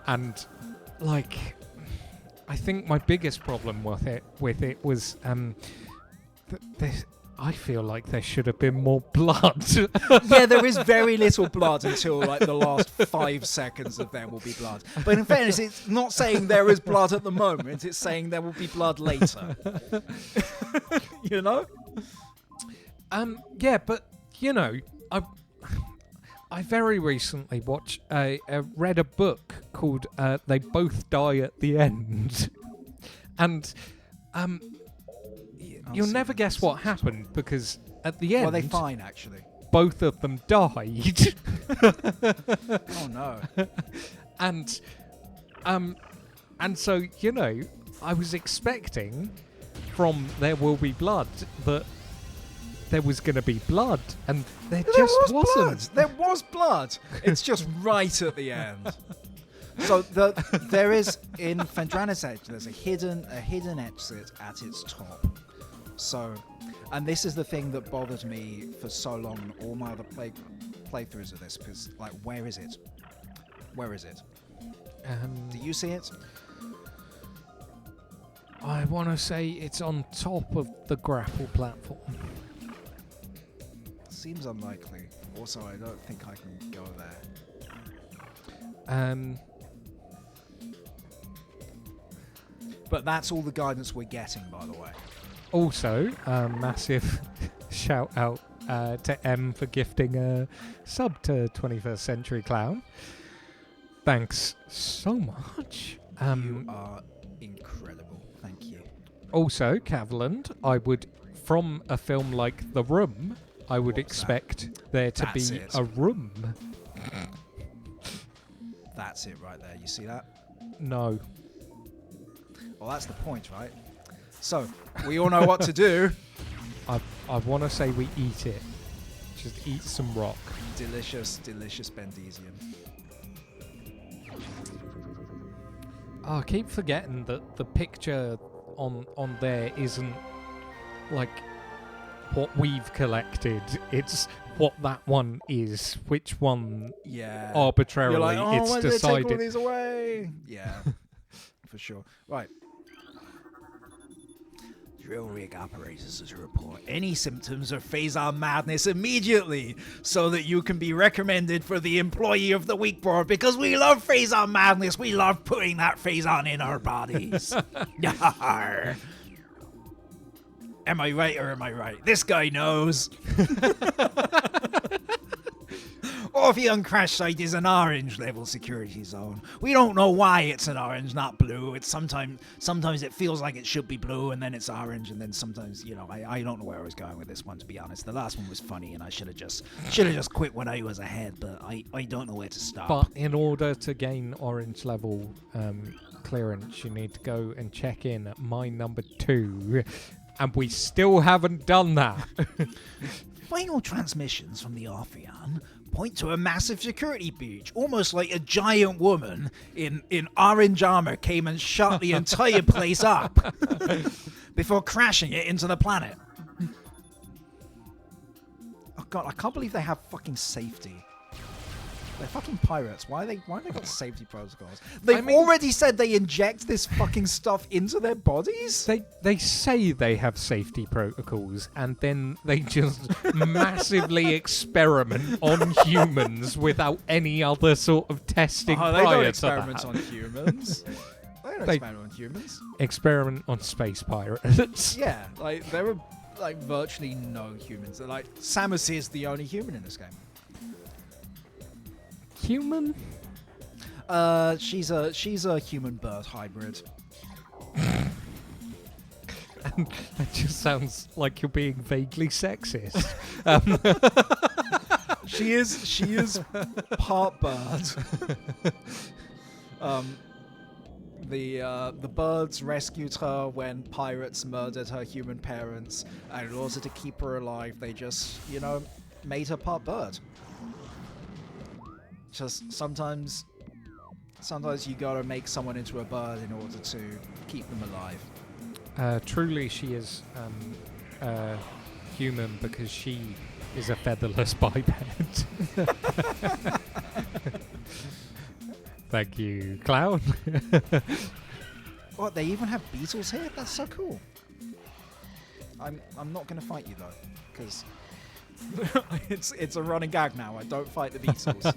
And I think my biggest problem with it was I feel like there should have been more blood. Yeah, there is very little blood until like the last 5 seconds of There Will Be Blood. But in fairness, it's not saying there is blood at the moment, it's saying there will be blood later. Yeah, but I very recently read a book called They Both Die at the End. And you'll never guess what happened, because at the end... Well, they fine, actually. Both of them died. Oh, no. And so, I was expecting from There Will Be Blood that there was going to be blood, and there just wasn't. Blood. There was blood. It's just right at the end. So there is, in Fendrana's Edge, there's a hidden exit at its top. So, and this is the thing that bothered me for so long in all my other playthroughs of this, because, like, where is it? Where is it? Do you see it? I want to say it's on top of the grapple platform. Seems unlikely. Also, I don't think I can go there. But that's all the guidance we're getting, by the way. Also, massive shout out to M for gifting a sub to 21st Century Clown. Thanks so much. You are incredible. Thank you. Also, Cavland, from a film like The Room, I would expect there to be a room. That's it right there. You see that? No. Well, that's the point, right? So, we all know what to do. I want to say we eat it. Just eat some rock. Delicious, delicious Bendesium. Oh, I keep forgetting that the picture on there isn't like what we've collected. It's what that one is. Which one? Yeah. Arbitrarily, You're like, it's why did decided. they take all these away? Yeah, for sure. Right. Drill rig operators to report any symptoms of phazon madness immediately, so that you can be recommended for the Employee of the Week board, because we love phazon madness. We love putting that phazon in our bodies. Yarr. Am I right or am I right? This guy knows. Orpheon crash site is an orange level security zone. We don't know why it's an orange, not blue. It's sometimes it feels like it should be blue, and then it's orange, and then sometimes, I don't know where I was going with this one, to be honest. The last one was funny, and I should have just quit when I was ahead, but I don't know where to stop. But in order to gain orange level clearance, you need to go and check in at mine number 2, and we still haven't done that. Final transmissions from the Orpheon point to a massive security breach, almost like a giant woman in orange armor came and shut the entire place up before crashing it into the planet. Oh god, I can't believe they have fucking safety. They're fucking pirates. Why they got safety protocols? They've already said they inject this fucking stuff into their bodies? They say they have safety protocols, and then they just massively experiment on humans without any other sort of testing prior they don't to experiment that. on humans. They don't experiment on humans. Experiment on space pirates. Yeah, like there are like virtually no humans. Like Samus is the only human in this game. Human? She's a human bird hybrid. And that just sounds like you're being vaguely sexist. She is part bird. The birds rescued her when pirates murdered her human parents, and in order to keep her alive, they just, made her part bird. Just sometimes you gotta make someone into a bird in order to keep them alive. Truly, she is human because she is a featherless biped. Thank you, Clown. What, they even have beetles here? That's so cool. I'm not gonna fight you though, because it's a running gag now. I don't fight the beetles.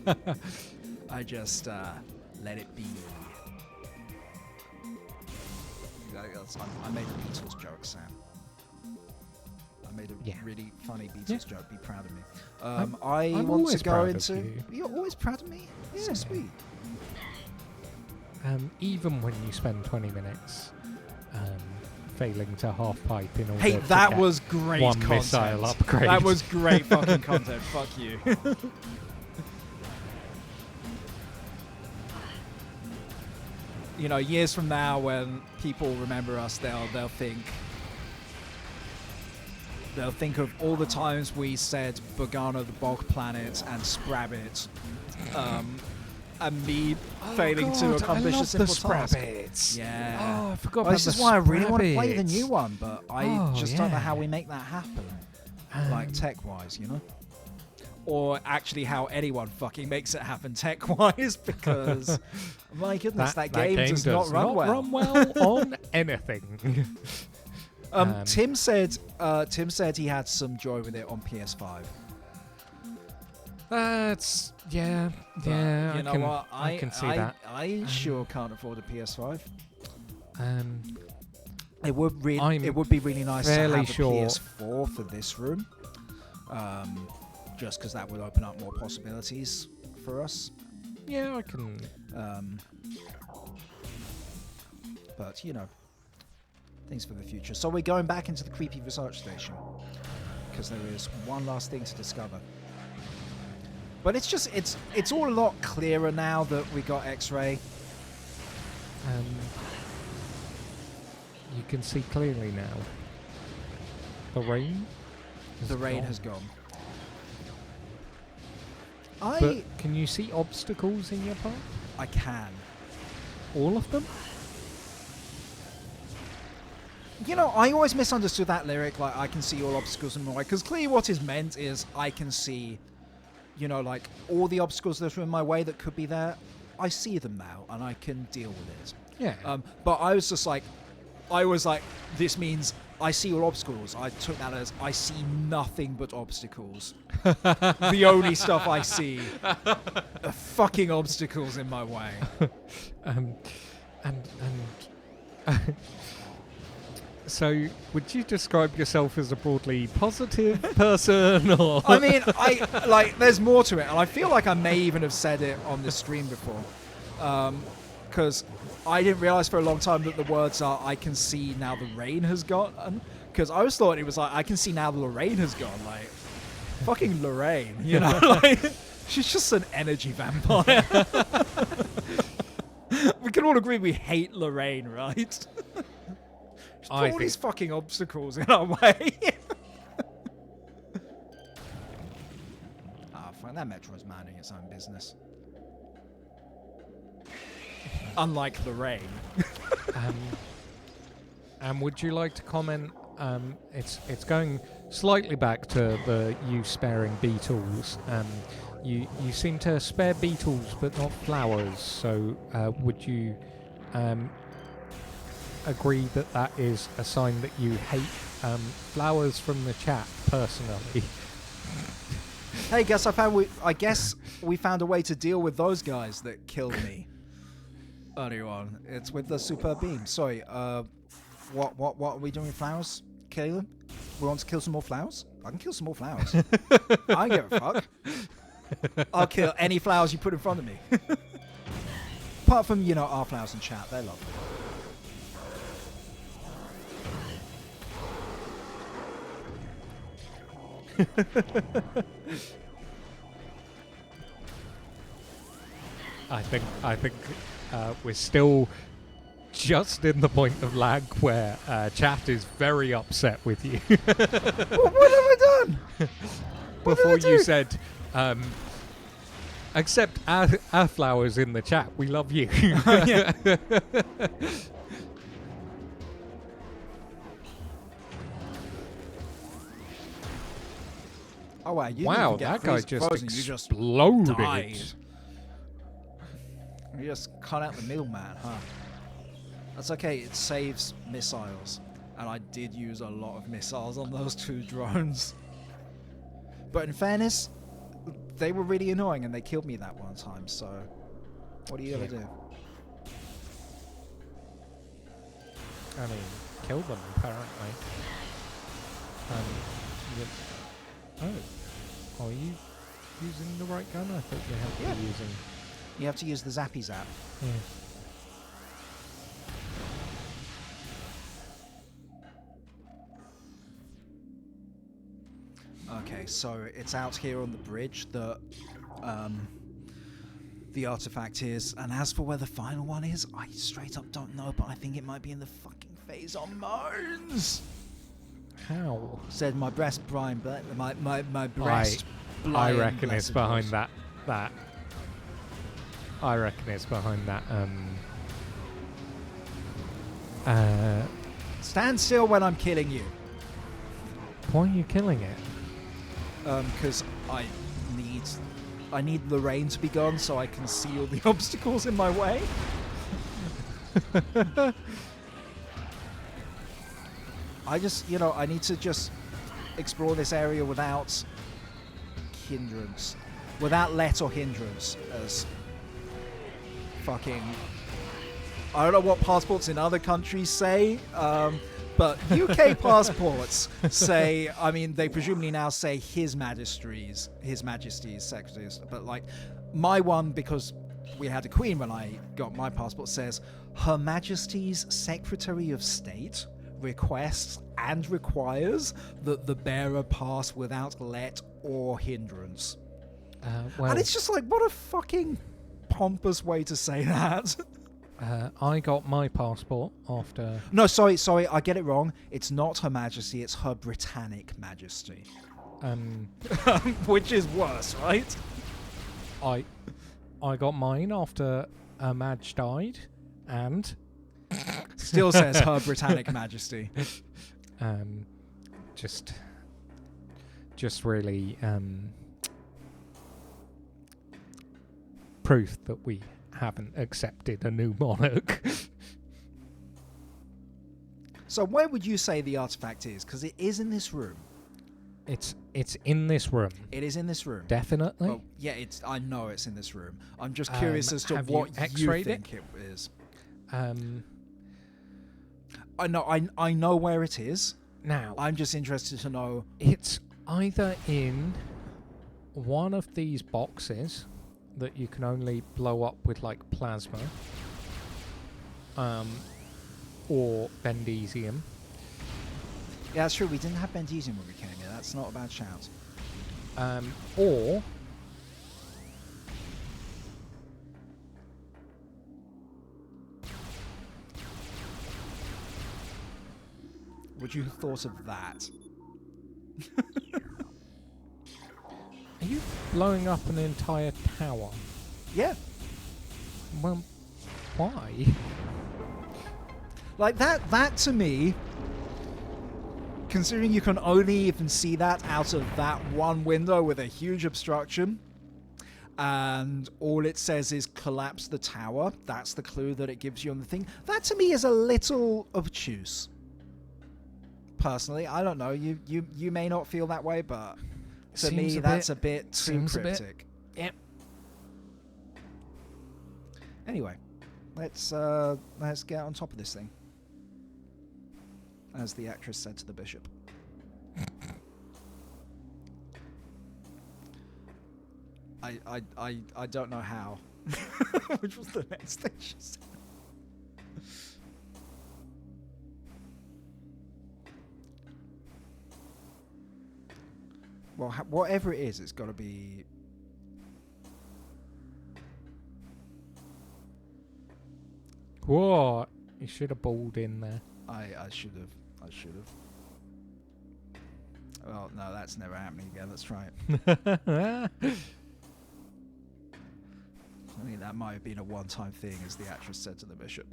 I just let it be. I made a Beatles joke, Sam. I made a really funny Beatles joke. Be proud of me. I I'm want to always go proud into. of you. You're always proud of me. Yeah. So sweet. Even when you spend 20 minutes failing to half pipe in order Hey, to that get was great one content. missile upgrade. That was great fucking content. Fuck you. Years from now, when people remember us, they'll think of all the times we said Bogano the Bog Planet and Sprabbit, and me failing to accomplish a simple task. Sprabbits. Yeah. Oh, I forgot Well, about this is why I really want to play the Sprabbits. new one, but I just don't know how we make that happen, like tech-wise, or actually how anyone fucking makes it happen tech-wise, because my goodness, that game does not run well on anything. Tim said he had some joy with it on PS5. That's yeah. You know what? I can see that. I sure can't afford a PS5. It would be really nice to have a PS4 for this room. Just because that would open up more possibilities for us. Yeah, I can. But things for the future. So we're going back into the creepy research station because there is one last thing to discover. But it's all a lot clearer now that we got X-ray. You can see clearly now. The rain. The rain has gone. But can you see obstacles in your path? I can. All of them? I always misunderstood that lyric, like, I can see all obstacles in my way, because clearly what is meant is I can see, like, all the obstacles that are in my way that could be there, I see them now, and I can deal with it. Yeah. But I was like, this means I see all obstacles. I took that as I see nothing but obstacles. The only stuff I see are fucking obstacles in my way. So, would you describe yourself as a broadly positive person, or? I mean, there's more to it, and I feel like I may even have said it on this stream before, because I didn't realize for a long time that the words are "I can see now the rain has gone," because I always thought it was like "I can see now the Lorraine has gone," like fucking Lorraine, like she's just an energy vampire. We can all agree we hate Lorraine, right? All these fucking obstacles in our way. Fine. That Metroid's minding its own business. Unlike the rain. And would you like to comment it's going slightly back to the you sparing beetles. You seem to spare beetles but not flowers. So would you agree that that is a sign that you hate flowers from the chat personally? Hey, I guess we found a way to deal with those guys that killed me earlier on. It's with the super beam. Sorry, what are we doing with flowers? Kill them? We want to kill some more flowers? I can kill some more flowers. I don't give a fuck. I'll kill any flowers you put in front of me. Apart from, our flowers in chat. They're lovely. I think we're still just in the point of lag where chat is very upset with you. What have I done? Before you said, accept our flowers in the chat. We love you. Yeah. Oh wow! Wow, that guy just frozen. exploded. You just cut out the middleman, huh? That's okay. It saves missiles, and I did use a lot of missiles on those 2 drones. But in fairness, they were really annoying, and they killed me that one time. So, what are you gonna do? I mean, kill them apparently. Oh, are you using the right gun? I thought you had to be using... You have to use the zappy zap. Yeah. Okay, so it's out here on the bridge that the artifact is, and as for where the final one is, I straight up don't know, but I think it might be in the fucking phazon modes. How? Said my breast blind, but my breast. I reckon it's behind that. I reckon it's behind that. Stand still when I'm killing you. Why are you killing it? Because I need the rain to be gone so I can see all the obstacles in my way. I need to just explore this area without hindrance. Without let or hindrance, as fucking... I don't know what passports in other countries say, but UK passports say, they presumably now say His Majesty's Secretaries, but like my one, because we had a Queen when I got my passport, says Her Majesty's Secretary of State requests and requires that the bearer pass without let or hindrance. And it's just like, what a fucking pompous way to say that. I got my passport after... No, sorry, I get it wrong. It's not Her Majesty, it's Her Britannic Majesty. Which is worse, right? I got mine after Madge died, and... Still says Her Britannic Majesty. Just really proof that we haven't accepted a new monarch. So where would you say the artifact is? Because it is in this room. It's in this room. It is in this room. Definitely. Well, yeah, I know it's in this room. I'm just curious as to what you think it is. I know where it is. Now, I'm just interested to know. It's either in one of these boxes that you can only blow up with like plasma, or bendesium. Yeah, that's true. We didn't have bendesium when we came here. That's not a bad shout. Or would you have thought of that? Are you blowing up an entire tower? Yeah. Well, why? Like that to me considering you can only even see that out of that one window with a huge obstruction, and all it says is collapse the tower, that's the clue that it gives you on the thing. That to me is a little obtuse. Personally, I don't know. You may not feel that way, but to me that's a bit too cryptic. Yep. Anyway, let's get on top of this thing, as the actress said to the bishop. I don't know how. Which was the next thing she said. Well, whatever it is, it's got to be. What? You should have balled in there. I should have. Well, no, that's never happening again. Let's try it. I think that might have been a one-time thing, as the actress said to the bishop.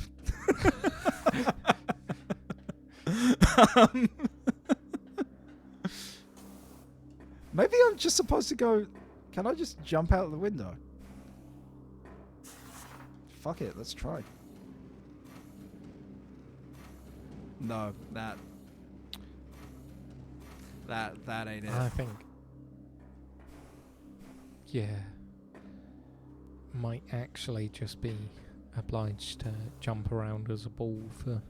Maybe I'm just supposed to go. Can I just jump out the window? Fuck it, let's try. No, that ain't it. I think, yeah, might actually just be obliged to jump around as a ball for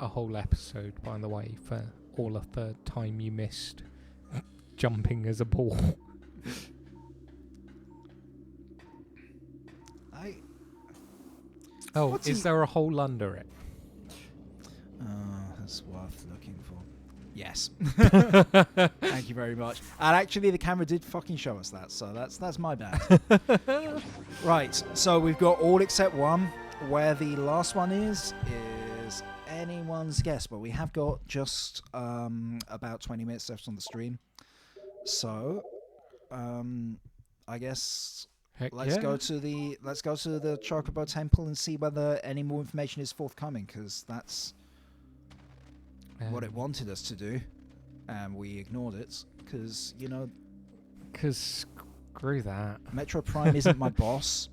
a whole episode, by the way, for all of the time you missed jumping as a ball. Is there a hole under it? That's worth looking for. Yes. Thank you very much. And actually, the camera did fucking show us that, so that's my bad. Right, so we've got all except one. Where the last one is anyone's guess, but we have got just about 20 minutes left on the stream. So, I guess let's go to the Chocobo Temple and see whether any more information is forthcoming, because that's what it wanted us to do, and we ignored it because screw that. Metroid Prime isn't my boss.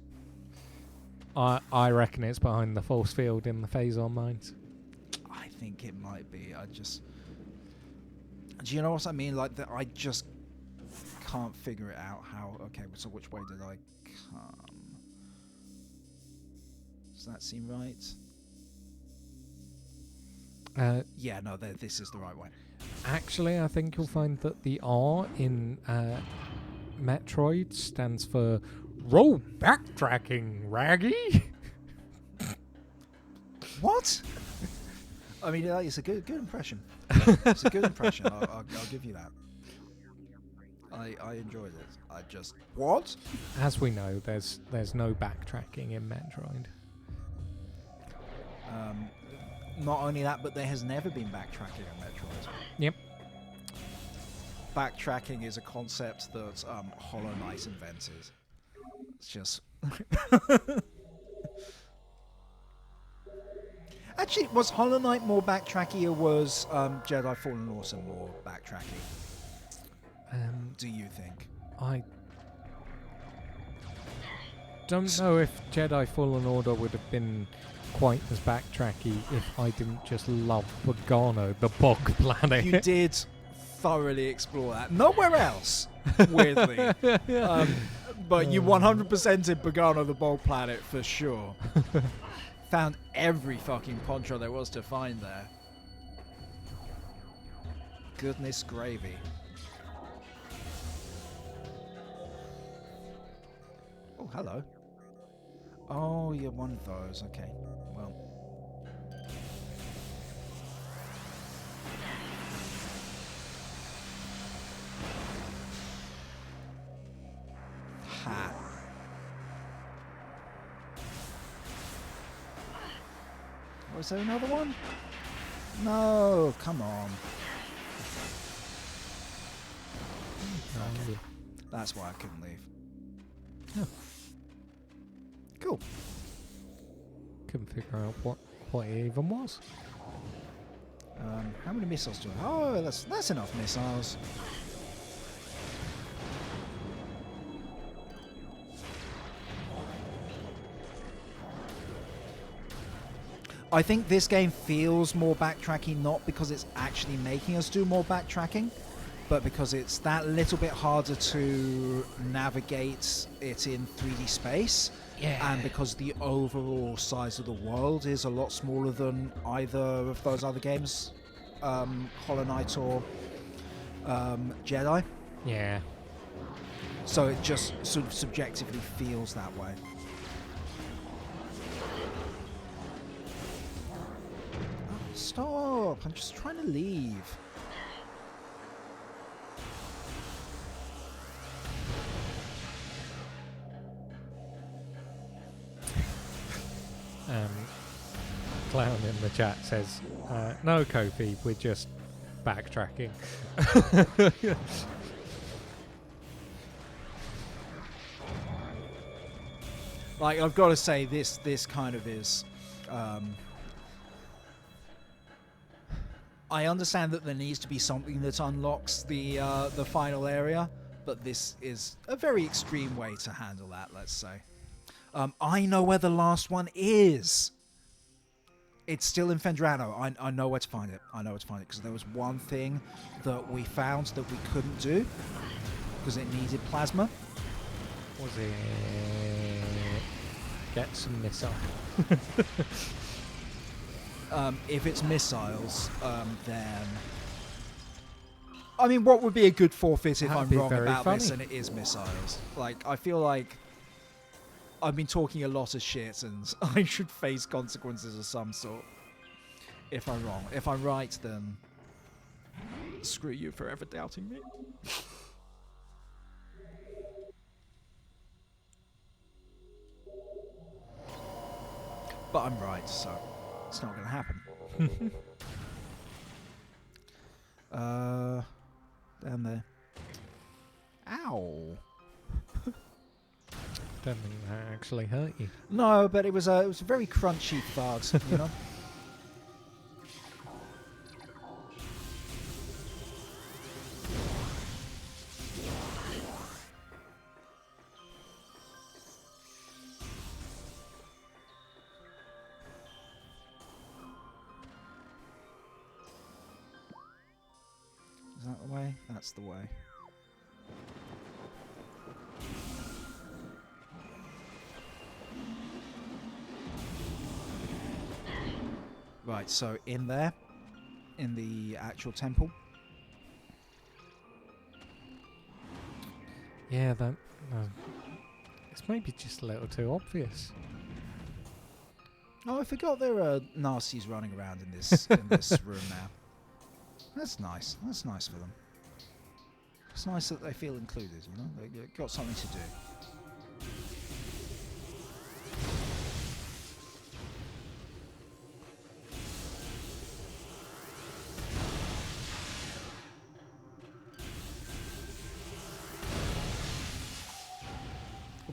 I reckon it's behind the force field in the phazon mines. I think it might be. Do you know what I mean? Like that, I just can't figure it out. How? Okay, so which way did I come? Does that seem right? Yeah, no, this is the right way. Actually, I think you'll find that the R in Metroid stands for roll backtracking, Raggy. What? I mean, it's a good impression. It's a good impression. I'll give you that. I enjoyed it. I just what? As we know, there's no backtracking in Metroid. Not only that, but there has never been backtracking in Metroid. Yep. Backtracking is a concept that Hollow Knight invented. It's just... Actually, was Hollow Knight more backtracky, or was Jedi Fallen Order more backtracky? Do you think? I don't know if Jedi Fallen Order would have been quite as backtracky if I didn't just love Pagano, the bog planet. You did thoroughly explore that. Nowhere else, weirdly. But you 100%ed Pagano, the bog planet, for sure. Found every fucking poncho there was to find there. Goodness gravy. Oh, hello. Oh, you're one of those. Okay. Well. Ha. Was there another one? No, come on. Okay. That's why I couldn't leave. Oh. Cool. Couldn't figure out what it even was. How many missiles do I have? Oh, that's enough missiles. I think this game feels more backtracking, not because it's actually making us do more backtracking, but because it's that little bit harder to navigate it in 3D space. Yeah. And because the overall size of the world is a lot smaller than either of those other games, Hollow Knight or Jedi. Yeah. So it just sort of subjectively feels that way. Oh, stop! I'm just trying to leave. Clown in the chat says, no, Kofi, we're just backtracking. Like, I've got to say, this kind of is... I understand that there needs to be something that unlocks the final area, but this is a very extreme way to handle that, let's say. I know where the last one is. It's still in Fendrano. I know where to find it. I know where to find it because there was one thing that we found that we couldn't do because it needed plasma. Was it... Get some missile. If it's missiles, then... I mean, what would be a good forfeit if That'd I'm be wrong very about this funny. and it is missiles? Like, I feel like I've been talking a lot of shit and I should face consequences of some sort if I'm wrong. If I'm right, then screw you for ever doubting me. But I'm right, so it's not going to happen. Down there. Ow. Don't think that actually hurt you. No, but it was a very crunchy fart, you know. Is that the way? That's the way. Right, so in there, in the actual temple. Yeah, that... it's maybe just a little too obvious. Oh, I forgot there are nasties running around in this in this room now. That's nice. That's nice for them. It's nice that they feel included, you know? They've got something to do.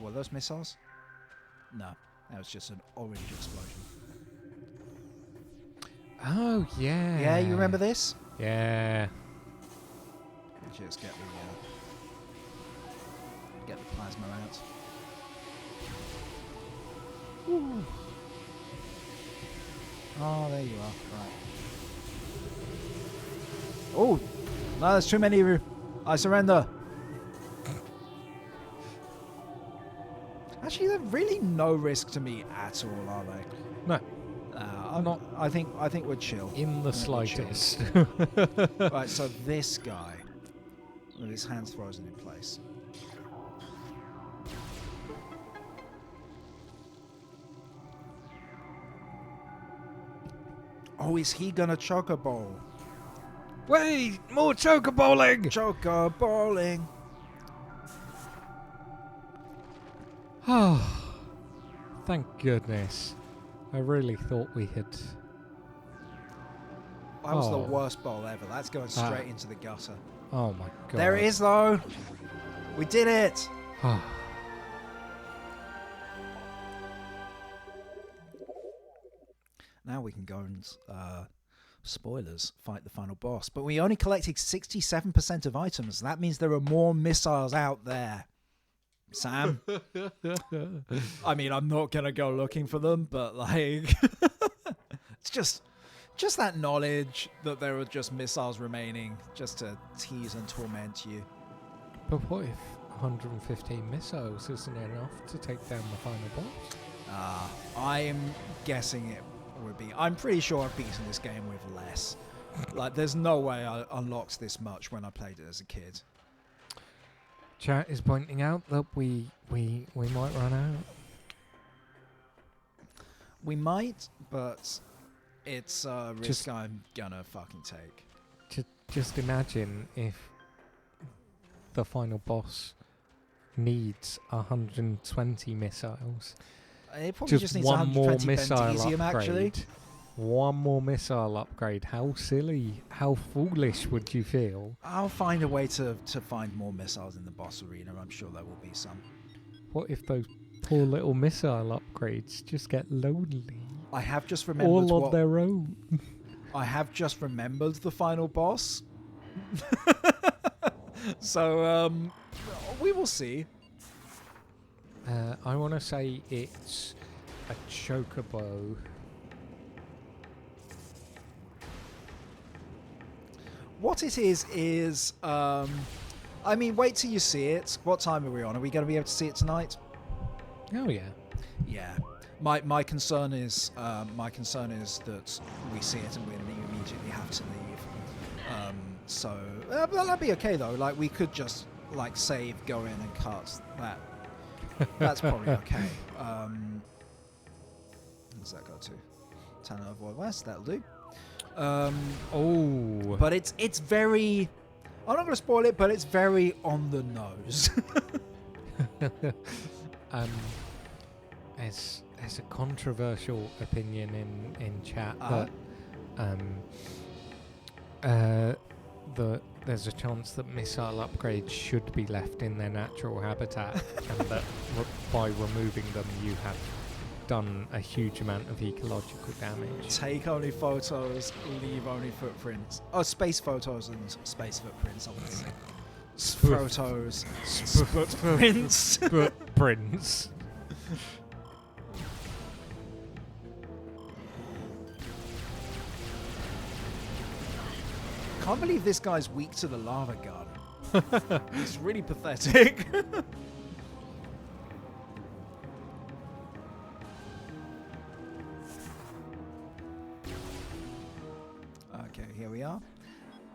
Were those missiles? No, that was just an orange explosion. Oh, yeah. Yeah, you remember this? Yeah. Just get the plasma out. Ooh. Oh, there you are. Right. Oh, no, there's too many of you. I surrender. Actually, they're really no risk to me at all, are they? No, I'm not. I think we're chill. in the I think we're chill. slightest. Right, so this guy with his hands frozen in place. Oh, is he gonna chocobo? Wait, more chocoboling! Chocoboling. Oh, thank goodness. I really thought we had... That was the Oh. worst bowl ever. That's going straight into the gutter. Oh my god. There it is, though. We did it. Oh. Now we can go and Spoilers, fight the final boss. But we only collected 67% of items. That means there are more missiles out there. Sam? I mean, I'm not going to go looking for them, but like... it's just that knowledge that there are just missiles remaining just to tease and torment you. But what if 115 missiles isn't enough to take down the final boss? I'm guessing it would be. I'm pretty sure I've beaten this game with less. Like, there's no way I unlocked this much when I played it as a kid. Chat is pointing out that we might run out. We might, but it's a risk I'm gonna fucking take. Just imagine if the final boss needs 120 missiles. It probably just needs one more 120 missile Bendesium, upgrade. actually. One more missile upgrade. How silly, how foolish would you feel? I'll find a way to find more missiles in the boss arena. I'm sure there will be some. What if those poor little missile upgrades just get lonely? I have just remembered all on their own. I have just remembered the final boss. So, we will see. I want to say it's a chocobo. What it is, I mean, wait till you see it. What time are we on? Are we going to be able to see it tonight? Oh yeah. Yeah. My concern is that we see it and we immediately have to leave. So that'd be okay though. Like, we could just like save, go in and cut that. That's probably okay. Where's that go to? Town of Wild West. That'll do. But it's very. I'm not going to spoil it, but it's very on the nose. There's a controversial opinion in chat that there's a chance that missile upgrades should be left in their natural habitat, and that by removing them you have done a huge amount of ecological damage. Take only photos, leave only footprints. Oh, space photos and space footprints, I would say. Photos, footprints. Footprints. Can't believe this guy's weak to the lava gun. It's really pathetic. Okay, here we are.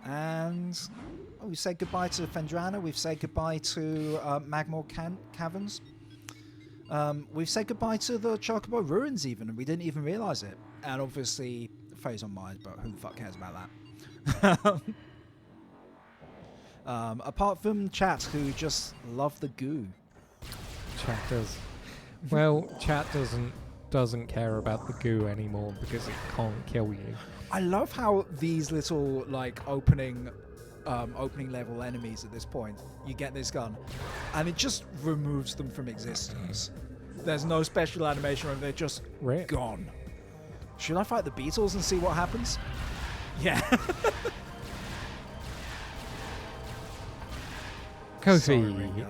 And we've said goodbye to Fendrana. We've said goodbye to Magmore Caverns. We've said goodbye to the Chocobo Ruins even, and we didn't even realise it. And obviously, phazon mines, but who the fuck cares about that? Apart from chat, who just love the goo. Chat does. Well, chat doesn't care about the goo anymore because it can't kill you. I love how these little like opening level enemies at this point, you get this gun, and it just removes them from existence. There's no special animation, and they're just gone. Should I fight the beetles and see what happens? Yeah. Kofi,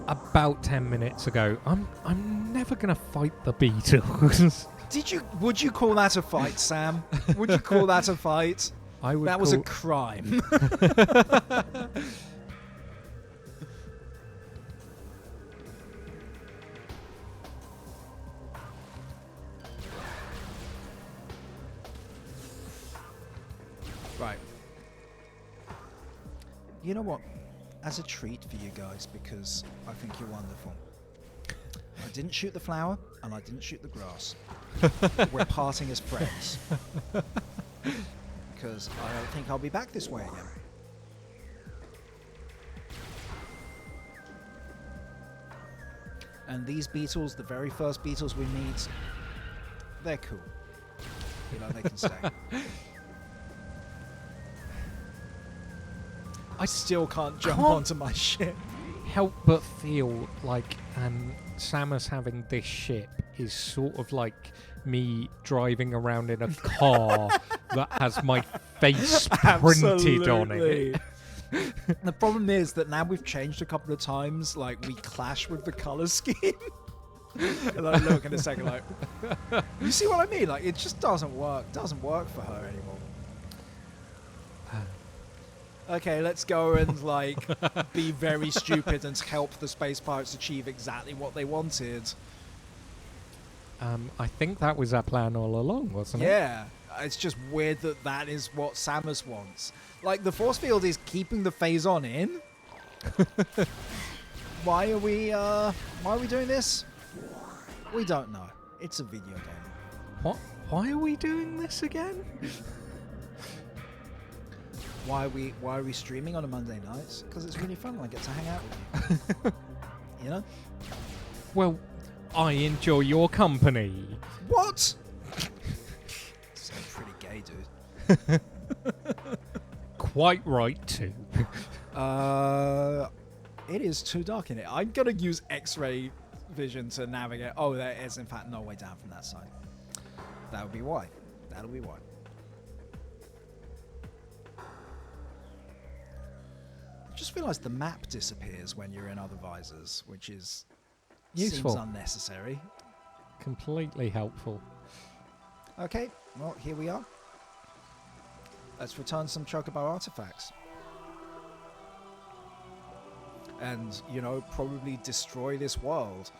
about 10 minutes ago, I'm never gonna fight the Beatles. Would you call that a fight, Sam? Would you call that a fight? I would. That was a crime. Right. You know what? As a treat for you guys, because I think you're wonderful. I didn't shoot the flower, and I didn't shoot the grass. We're parting as friends. Because I don't think I'll be back this way again. And these beetles, the very first beetles we meet, they're cool. You know, they can stay. I still can't jump onto my ship. Help but feel like Samus having this ship is sort of like me driving around in a car that has my face printed on it. The problem is that now we've changed a couple of times, like we clash with the color scheme. And I look in a second like, you see what I mean? Like it just doesn't work for her anymore. Okay, let's go and like be very stupid and help the space pirates achieve exactly what they wanted. I think that was our plan all along, wasn't it? Yeah, it's just weird that is what Samus wants. Like the force field is keeping the phazon in. Why are we doing this? We don't know. It's a video game. What? Why are we doing this again? Why are we streaming on a Monday night? Because it's really fun. I get to hang out with you. You know? Well, I enjoy your company. What? So pretty gay, dude. Quite right too. It is too dark in it. I'm gonna use X-ray vision to navigate. Oh, there is in fact no way down from that side. That would be why. That'll be why. I just realised the map disappears when you're in other visors, which is useful. Seems unnecessary. Completely helpful. Okay, well here we are. Let's return some Chocobo artifacts. And, you know, probably destroy this world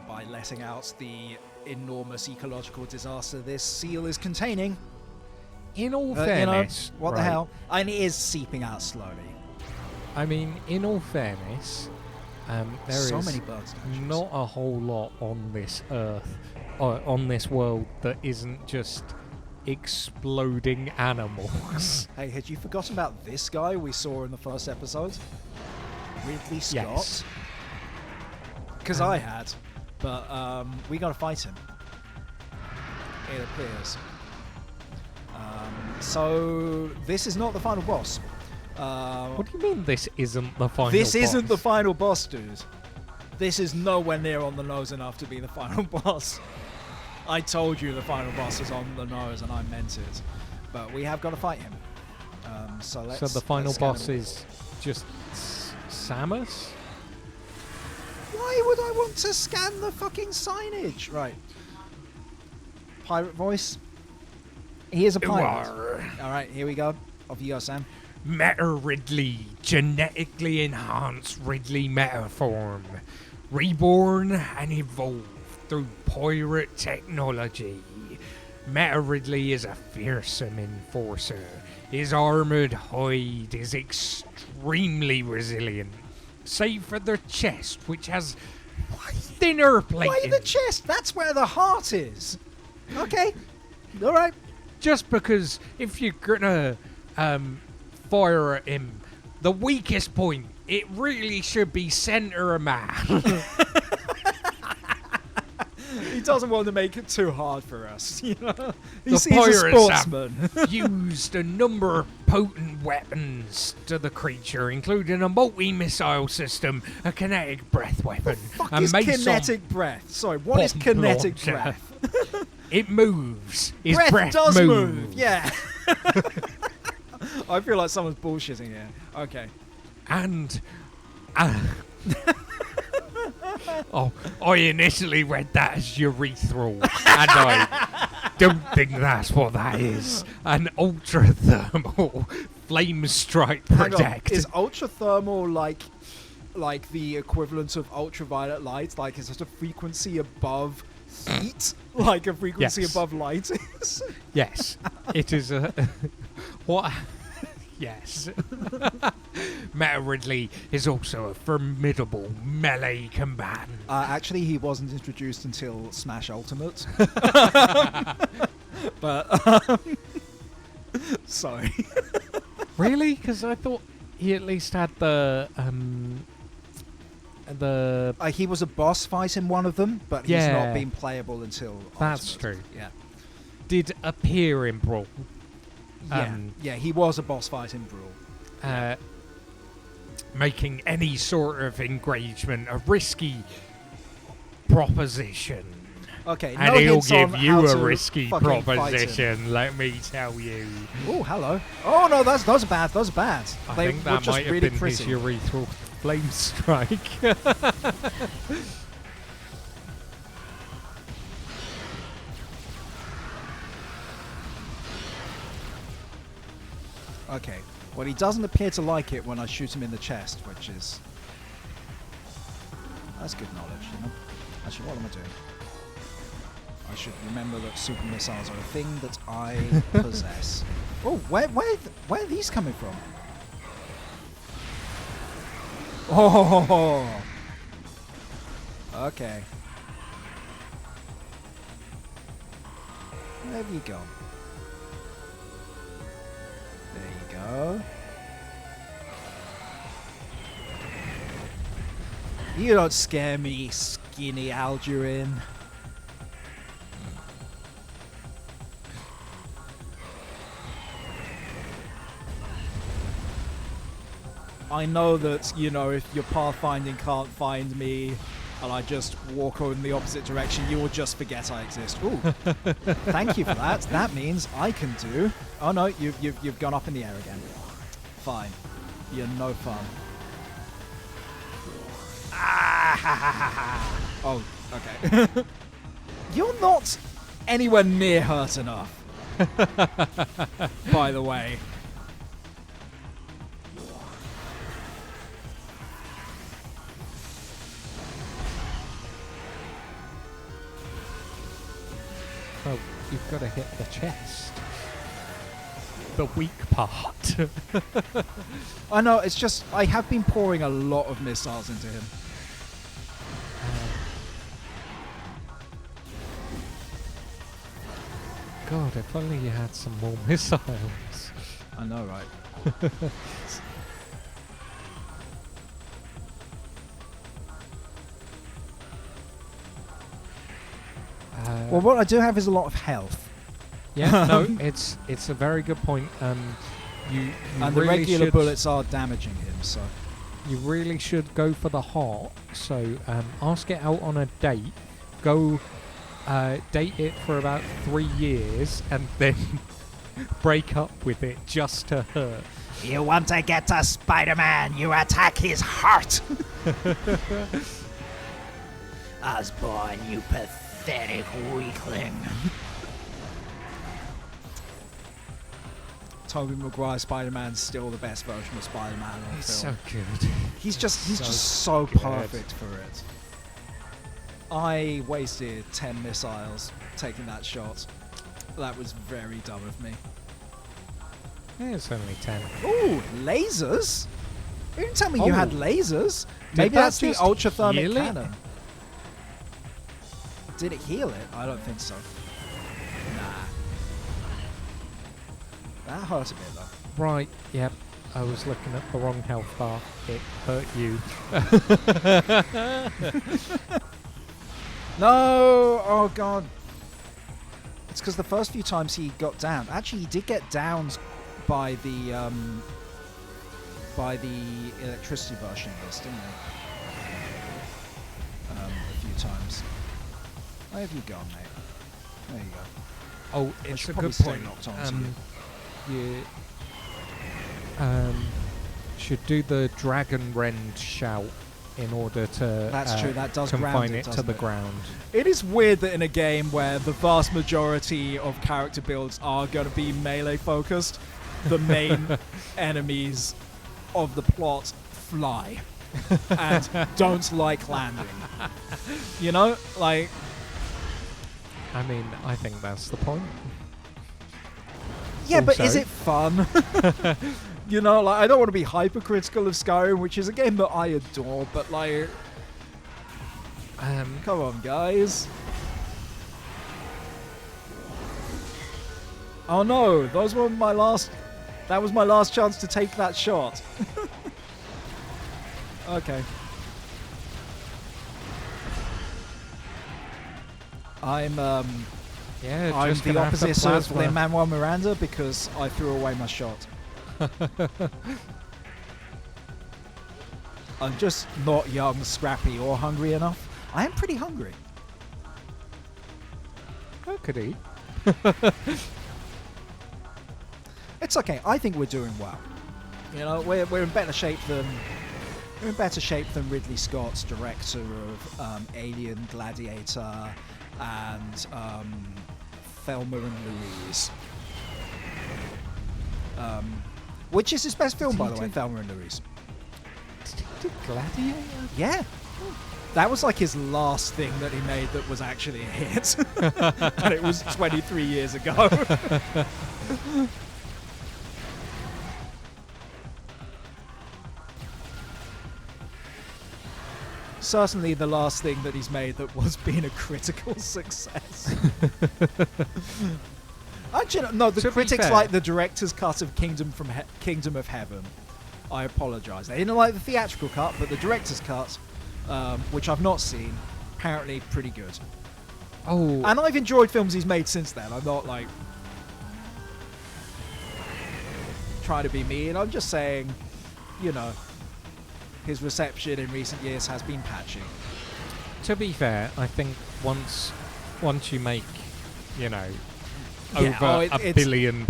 by letting out the enormous ecological disaster this seal is containing. In all fairness... You know, what the hell? And it is seeping out slowly. I mean, in all fairness, there so is many bird statues. Not a whole lot on this Earth, on this world, that isn't just exploding animals. Hey, had you forgotten about this guy we saw in the first episode? Ridley Scott? Yes. Because I had. But we gotta fight him. It appears. So this is not the final boss. What do you mean this isn't the final boss? This isn't the final boss, dude. This is nowhere near on the nose enough to be the final boss. I told you the final boss is on the nose and I meant it. But we have got to fight him. So the final boss is just Samus? Why would I want to scan the fucking signage? Right. Pirate voice. He is a pirate. Alright, here we go. Off you go, Sam. Meta Ridley, genetically enhanced Ridley metaform, reborn and evolved through pirate technology. Meta Ridley is a fearsome enforcer. His armoured hide is extremely resilient, save for the chest, which has thinner plating. Why the chest? That's where the heart is. Okay. Alright. Just because if you're gonna fire at him, the weakest point, it really should be centre of mass. He doesn't want to make it too hard for us, you know. He's a sportsman. Used a number of potent weapons to the creature, including a multi-missile system, a kinetic breath weapon, What is kinetic breath? Sorry, what is kinetic breath? It moves. His breath does moves. move, yeah. I feel like someone's bullshitting here. Okay. And I initially read that as urethral, and I don't think that's what that is. An ultra-thermal flame strike protect. Is ultra-thermal like the equivalent of ultraviolet light? Like, is it a frequency above heat? Like a frequency above light is? Yes. It is a... What... Yes. Meta Ridley is also a formidable melee combatant. Actually, he wasn't introduced until Smash Ultimate. But, sorry. Really? Because I thought he at least had the... He was a boss fight in one of them, but he's not been playable until That's Ultimate. true. Yeah. Did appear in Brawl. Yeah, he was a boss fight in Brawl. Making any sort of engagement a risky proposition. Okay, And no he'll hints on give how you a to risky fucking fight him. proposition, let me tell you. Oh, hello. Oh no, those are bad. Those are bad. I They think were that just might have really been pretty. his urethral flame strike. Okay. Well, he doesn't appear to like it when I shoot him in the chest, which is... That's good knowledge, you know? Actually, what am I doing? I should remember that super missiles are a thing that I possess. Oh, where are these coming from? Oh! Okay. Where have you gone? There you go. You don't scare me, skinny Algerine. I know that, you know, if your pathfinding can't find me and I just walk in the opposite direction, you will just forget I exist. Ooh. Thank you for that. That means I can do... Oh no, you've gone up in the air again. Fine. You're no fun. Ah, ha, ha, ha, ha. Oh, okay. You're not anywhere near hurt enough. By the way. Well, you've got to hit the chest. The weak part. I know, it's just, I have been pouring a lot of missiles into him. God, if only you had some more missiles. I know, right? Well, what I do have is a lot of health. Yeah, no, it's a very good point. You And the really regular should, bullets are damaging him, so... You really should go for the heart. So ask it out on a date. Go date it for about 3 years, and then break up with it just to hurt. You want to get to Spider-Man, you attack his heart! Osborn, you pathetic weakling. Tobey Maguire Spider-Man's still the best version of Spider-Man on He's film. so good. He's just so good. perfect for it. I wasted 10 missiles taking that shot. That was very dumb of me. It's only 10. Ooh, lasers? You didn't tell me you had lasers. Did Maybe that that's the just ultrathermic heal it? cannon. Did it heal it? I don't think so. Nah. That hurt a bit though. Right, yep. I was looking at the wrong health bar. It hurt you. No! Oh god. It's because the first few times he got down. Actually, he did get downed by the electricity version of this, didn't he? A few times. Where have you gone, mate? There you go. Oh, I it's should a probably good stay point. locked on to you. You should do the dragon rend shout in order to That's true, that does confine ground it, it to doesn't the it? ground. It is weird that in a game where the vast majority of character builds are going to be melee focused, the main enemies of the plot fly and don't like landing. You know, like... I mean, I think that's the point. Yeah, but is Also- it fun? You know, like, I don't want to be hypercritical of Skyrim, which is a game that I adore, but like... Come on, guys. Oh no, those were my last... That was my last chance to take that shot. Okay. I'm Yeah, I'm just the gonna have to opposite of plasma. Lin-Manuel Miranda because I threw away my shot. I'm just not young, scrappy, or hungry enough. I am pretty hungry. I could eat. It's okay. I think we're doing well. You know, we're in better shape than Ridley Scott's director of Alien, Gladiator, and Thelma and Louise. Which is his best film, by the way, Thelma and Louise. Did he do Gladiator? Yeah. That was like his last thing that he made that was actually a hit. And it was 23 years ago. Certainly the last thing that he's made that was being a critical success. Actually, no, the critics like the director's cut of Kingdom of Heaven. I apologise. They didn't like the theatrical cut, but the director's cut, which I've not seen, apparently pretty good. Oh. And I've enjoyed films he's made since then. I'm not like trying to be mean. I'm just saying, you know, his reception in recent years has been patchy. To be fair, I think once you make, you know, Yeah, over $1 billion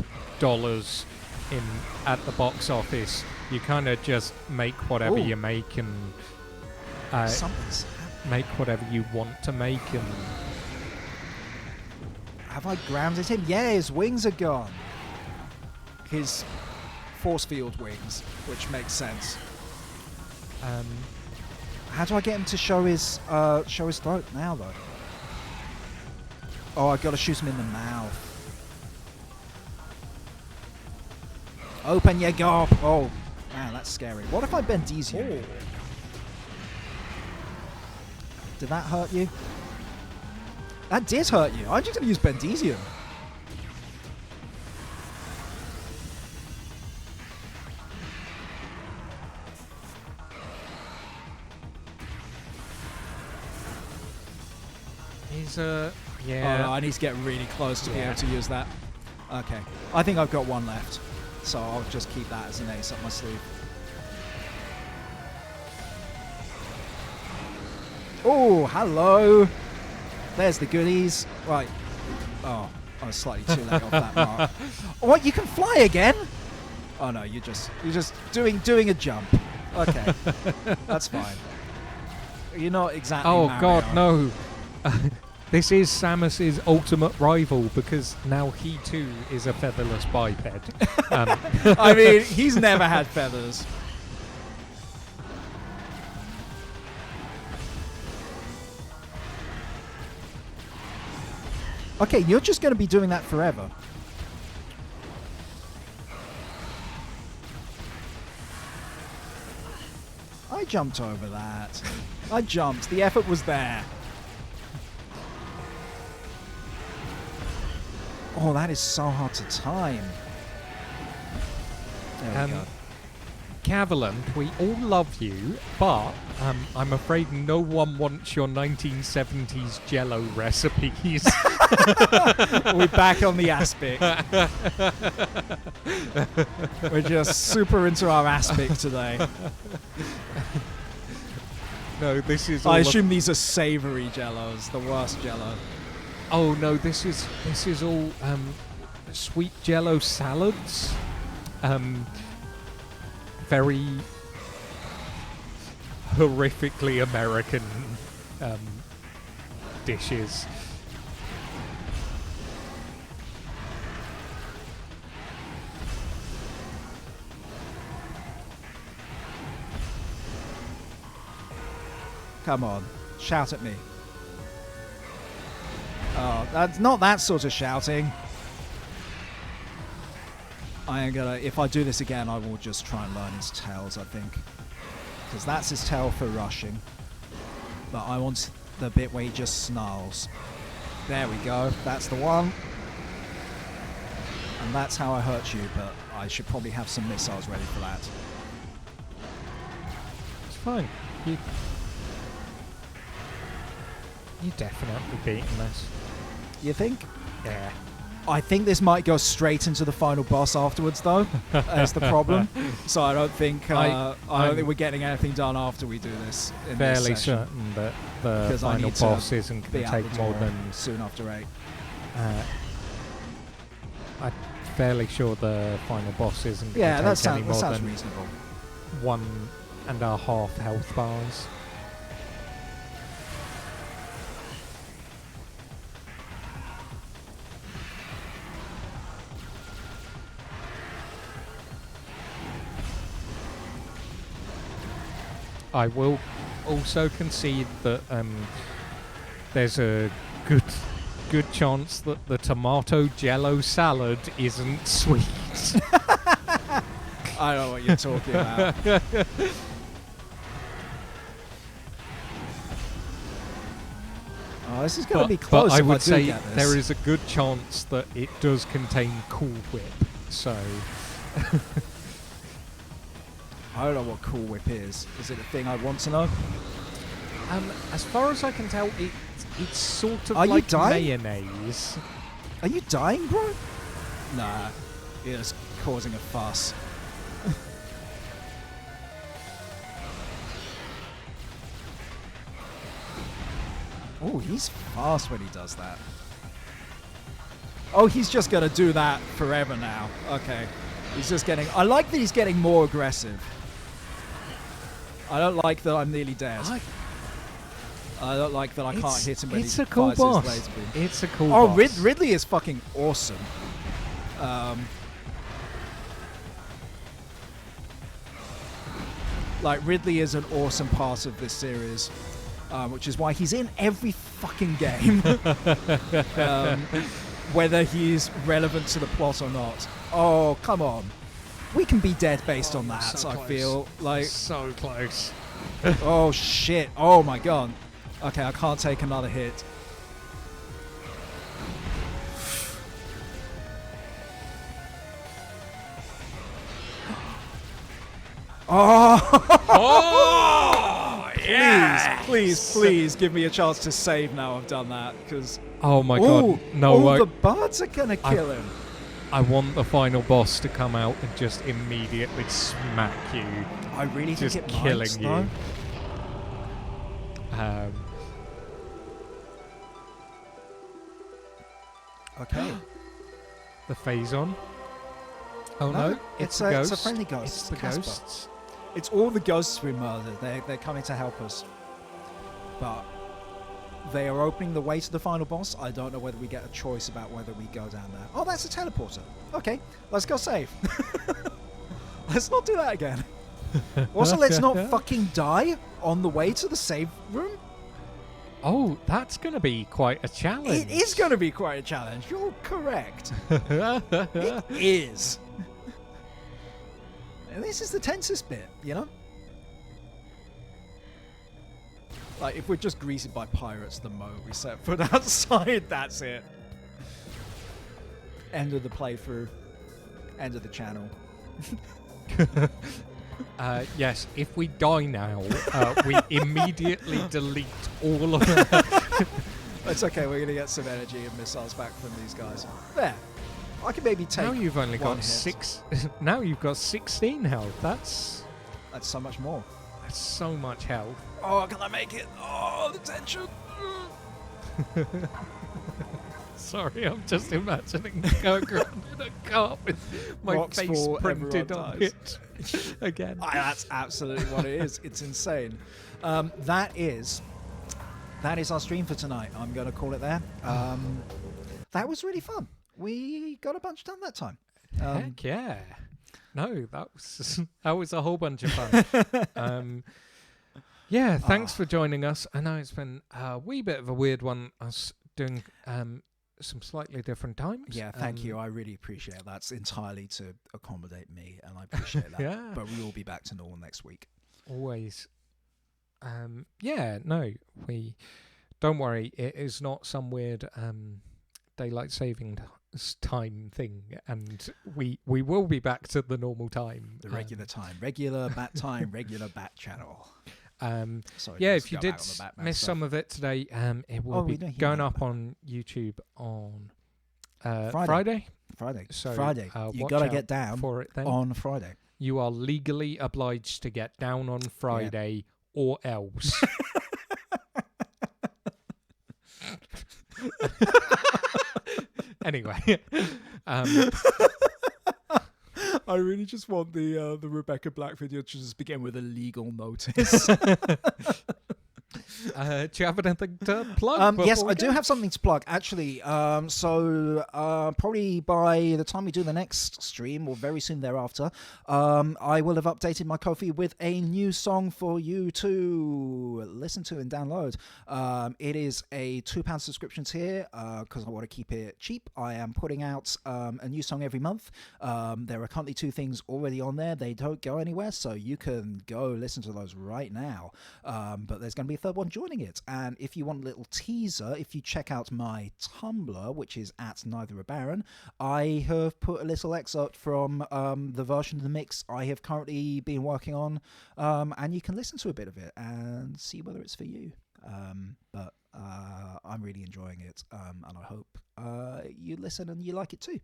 in at the box office, you kind of just make whatever you make and Something's make whatever you want to make. And have I grounded him? Yeah, his wings are gone. His force field wings, which makes sense. How do I get him to show his throat now, though? Oh, I've got to shoot him in the mouth. Open your gob! Oh, man, that's scary. What if I Bendesium? Did that hurt you? That did hurt you. I'm just going to use Bendesium. he's Yeah. Oh, no, I need to get really close to be able to use that. Okay. I think I've got one left. So I'll just keep that as an ace up my sleeve. Oh, hello. There's the goodies. Right. Oh, I was slightly too late off that mark. What? You can fly again? Oh no, you're just doing a jump. Okay. That's fine. You're not exactly Oh Mario. God, no. This is Samus's ultimate rival because now he too is a featherless biped. I mean, he's never had feathers. Okay, you're just going to be doing that forever. I jumped over that. I jumped. The effort was there. Oh, that is so hard to time. There we go. Cavaland, we all love you, but I'm afraid no one wants your 1970s Jello recipes. We're back on the aspic. We're just super into our aspic today. No, this is. I assume these are savoury Jellos, the worst Jello. Oh no, this is all sweet Jello salads. Very horrifically American dishes. Come on, shout at me. Oh, that's not that sort of shouting. I am gonna, if I do this again, I will just try and learn his tails, I think. Because that's his tail for rushing. But I want the bit where he just snarls. There we go, that's the one. And that's how I hurt you, but I should probably have some missiles ready for that. It's fine. You're definitely beating this. You think? Yeah. I think this might go straight into the final boss afterwards, though. That's the problem. So I don't think I don't think we're getting anything done after we do this. In fairly this session, certain that the final boss isn't going to take more than soon after 8. I'm fairly sure the final boss isn't going to take any more than reasonable. 1.5 health bars. I will also concede that there's a good chance that the tomato jello salad isn't sweet. I don't know what you're talking about. Oh, this is going to be close. But I would say get this. there is a good chance that it does contain Cool Whip. So I don't know what Cool Whip is. Is it a thing I want to know? As far as I can tell, it's sort of Are you like dying? mayonnaise. Are you dying, bro? Nah, you're just causing a fuss. Oh, he's fast when he does that. Oh, he's just going to do that forever now. Okay. He's just getting... I like that he's getting more aggressive. I don't like that I'm nearly dead. I don't like that I can't hit him when he fires his laser beam. It's a cool boss. boss. Ridley is fucking awesome. Like, Ridley is an awesome part of this series, which is why he's in every fucking game. Whether he's relevant to the plot or not. Oh, come on. We can be dead based on that, so I close. feel. Like, So close. oh, shit. Oh, my God. Okay, I can't take another hit. Oh, yes! Please give me a chance to save now I've done that, because... Oh my god, no. the birds are going to kill him. I want the final boss to come out and just immediately smack you. I really just think it killing might, you. Okay. The phazon. Oh no, it's the ghost. a friendly ghost. It's the Casper. ghosts. It's all the ghosts we murdered. They're coming to help us. But they are opening the way to the final boss. I don't know whether we get a choice about whether we go down there. Oh, that's a teleporter. Okay, let's go save. Let's not do that again. Also, let's not fucking die on the way to the save room. Oh, that's going to be quite a challenge. It is going to be quite a challenge. You're correct. It is. And this is the tensest bit, you know? Like, if we're just greeted by pirates the moment we set foot outside, that's it. End of the playthrough. End of the channel. Yes, if we die now, we immediately delete all of that. It's okay, we're going to get some energy and missiles back from these guys. There. I can maybe take Now you've only one got hit. Now you've got 16 health. That's so much more. That's so much health. Oh, can I make it? Oh, the tension. Sorry, I'm just imagining going around in a car with my Rocks face fall, printed everyone on dies. it again. That's absolutely what it is. It's insane. That is our stream for tonight. I'm going to call it there. That was really fun. We got a bunch done that time. Heck yeah. No, that was a whole bunch of fun. Yeah, thanks for joining us. I know it's been a wee bit of a weird one, us doing some slightly different times. Yeah, thank you. I really appreciate it. That's entirely to accommodate me, and I appreciate that. Yeah. But we will be back to normal next week. Always. Yeah, no, we don't worry. It is not some weird daylight saving time thing, and we will be back to the normal time, The regular time, regular bat time, regular bat channel. Sorry, yeah, let's if you go did back on the Batman miss stuff. some of it today, it will be going up on YouTube on Friday. Friday. So, Friday. You watch got to out get down for it then. on Friday. You are legally obliged to get down on Friday or else. Anyway, I really just want the Rebecca Black video to just begin with a legal notice. do you have anything to plug? Yes, I do have something to plug, actually. So probably by the time we do the next stream, or very soon thereafter, I will have updated my Ko-fi with a new song for you to listen to and download. It is a £2 subscription tier because I want to keep it cheap. I am putting out a new song every month. There are currently 2 things already on there. They don't go anywhere, so you can go listen to those right now. But there's going to be a third one joining it, and if you want a little teaser, if you check out my Tumblr, which is at Neither a Baron, I have put a little excerpt from the version of the mix I have currently been working on, and you can listen to a bit of it and see whether it's for you. But I'm really enjoying it, and I hope you listen and you like it too.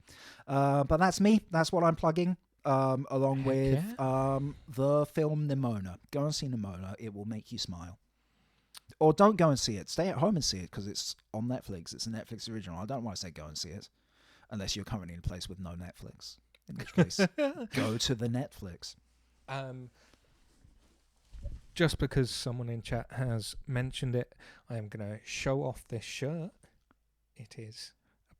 But that's me. That's what I'm plugging. Along with the film Nimona. Go and see Nimona. It will make you smile. Or don't go and see it. Stay at home and see it because it's on Netflix. It's a Netflix original. I don't want to say go and see it unless you're currently in a place with no Netflix. In which case, go to the Netflix. Just because someone in chat has mentioned it, I am going to show off this shirt. It is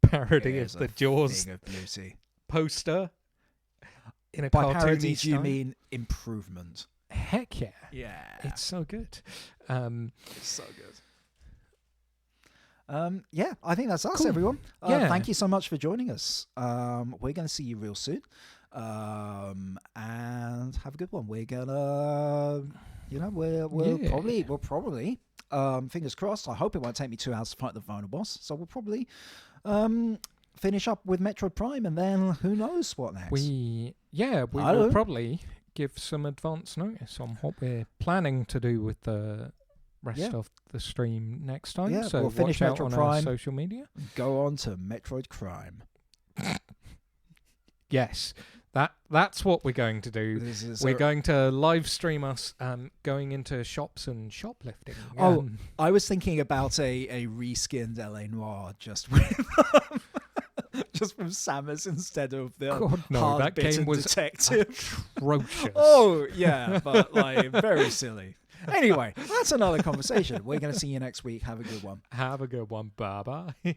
a parody of the Jaws thing of beauty poster. In a By cartoony parody, do style. you mean improvement? Heck yeah. Yeah. It's so good. It's so good. Yeah, I think that's us, Cool. everyone. Yeah. Thank you so much for joining us. We're going to see you real soon. And have a good one. We're going to, we'll probably, fingers crossed, I hope it won't take me 2 hours to fight the final boss. So we'll probably finish up with Metroid Prime, and then who knows what next. We will probably give some advance notice on what we're planning to do with the rest of the stream next time. Yeah, so we'll finish watch out Metroid on Prime. our social media. Go on to Metroid Crime. Yes, that's what we're going to do. We're going to live stream us going into shops and shoplifting. I was thinking about a reskinned LA Noire just with just from Samus instead of the that game was detective. Atrocious. Oh yeah, but like very silly. Anyway, that's another conversation. We're going to see you next week. Have a good one. Have a good one. Bye bye.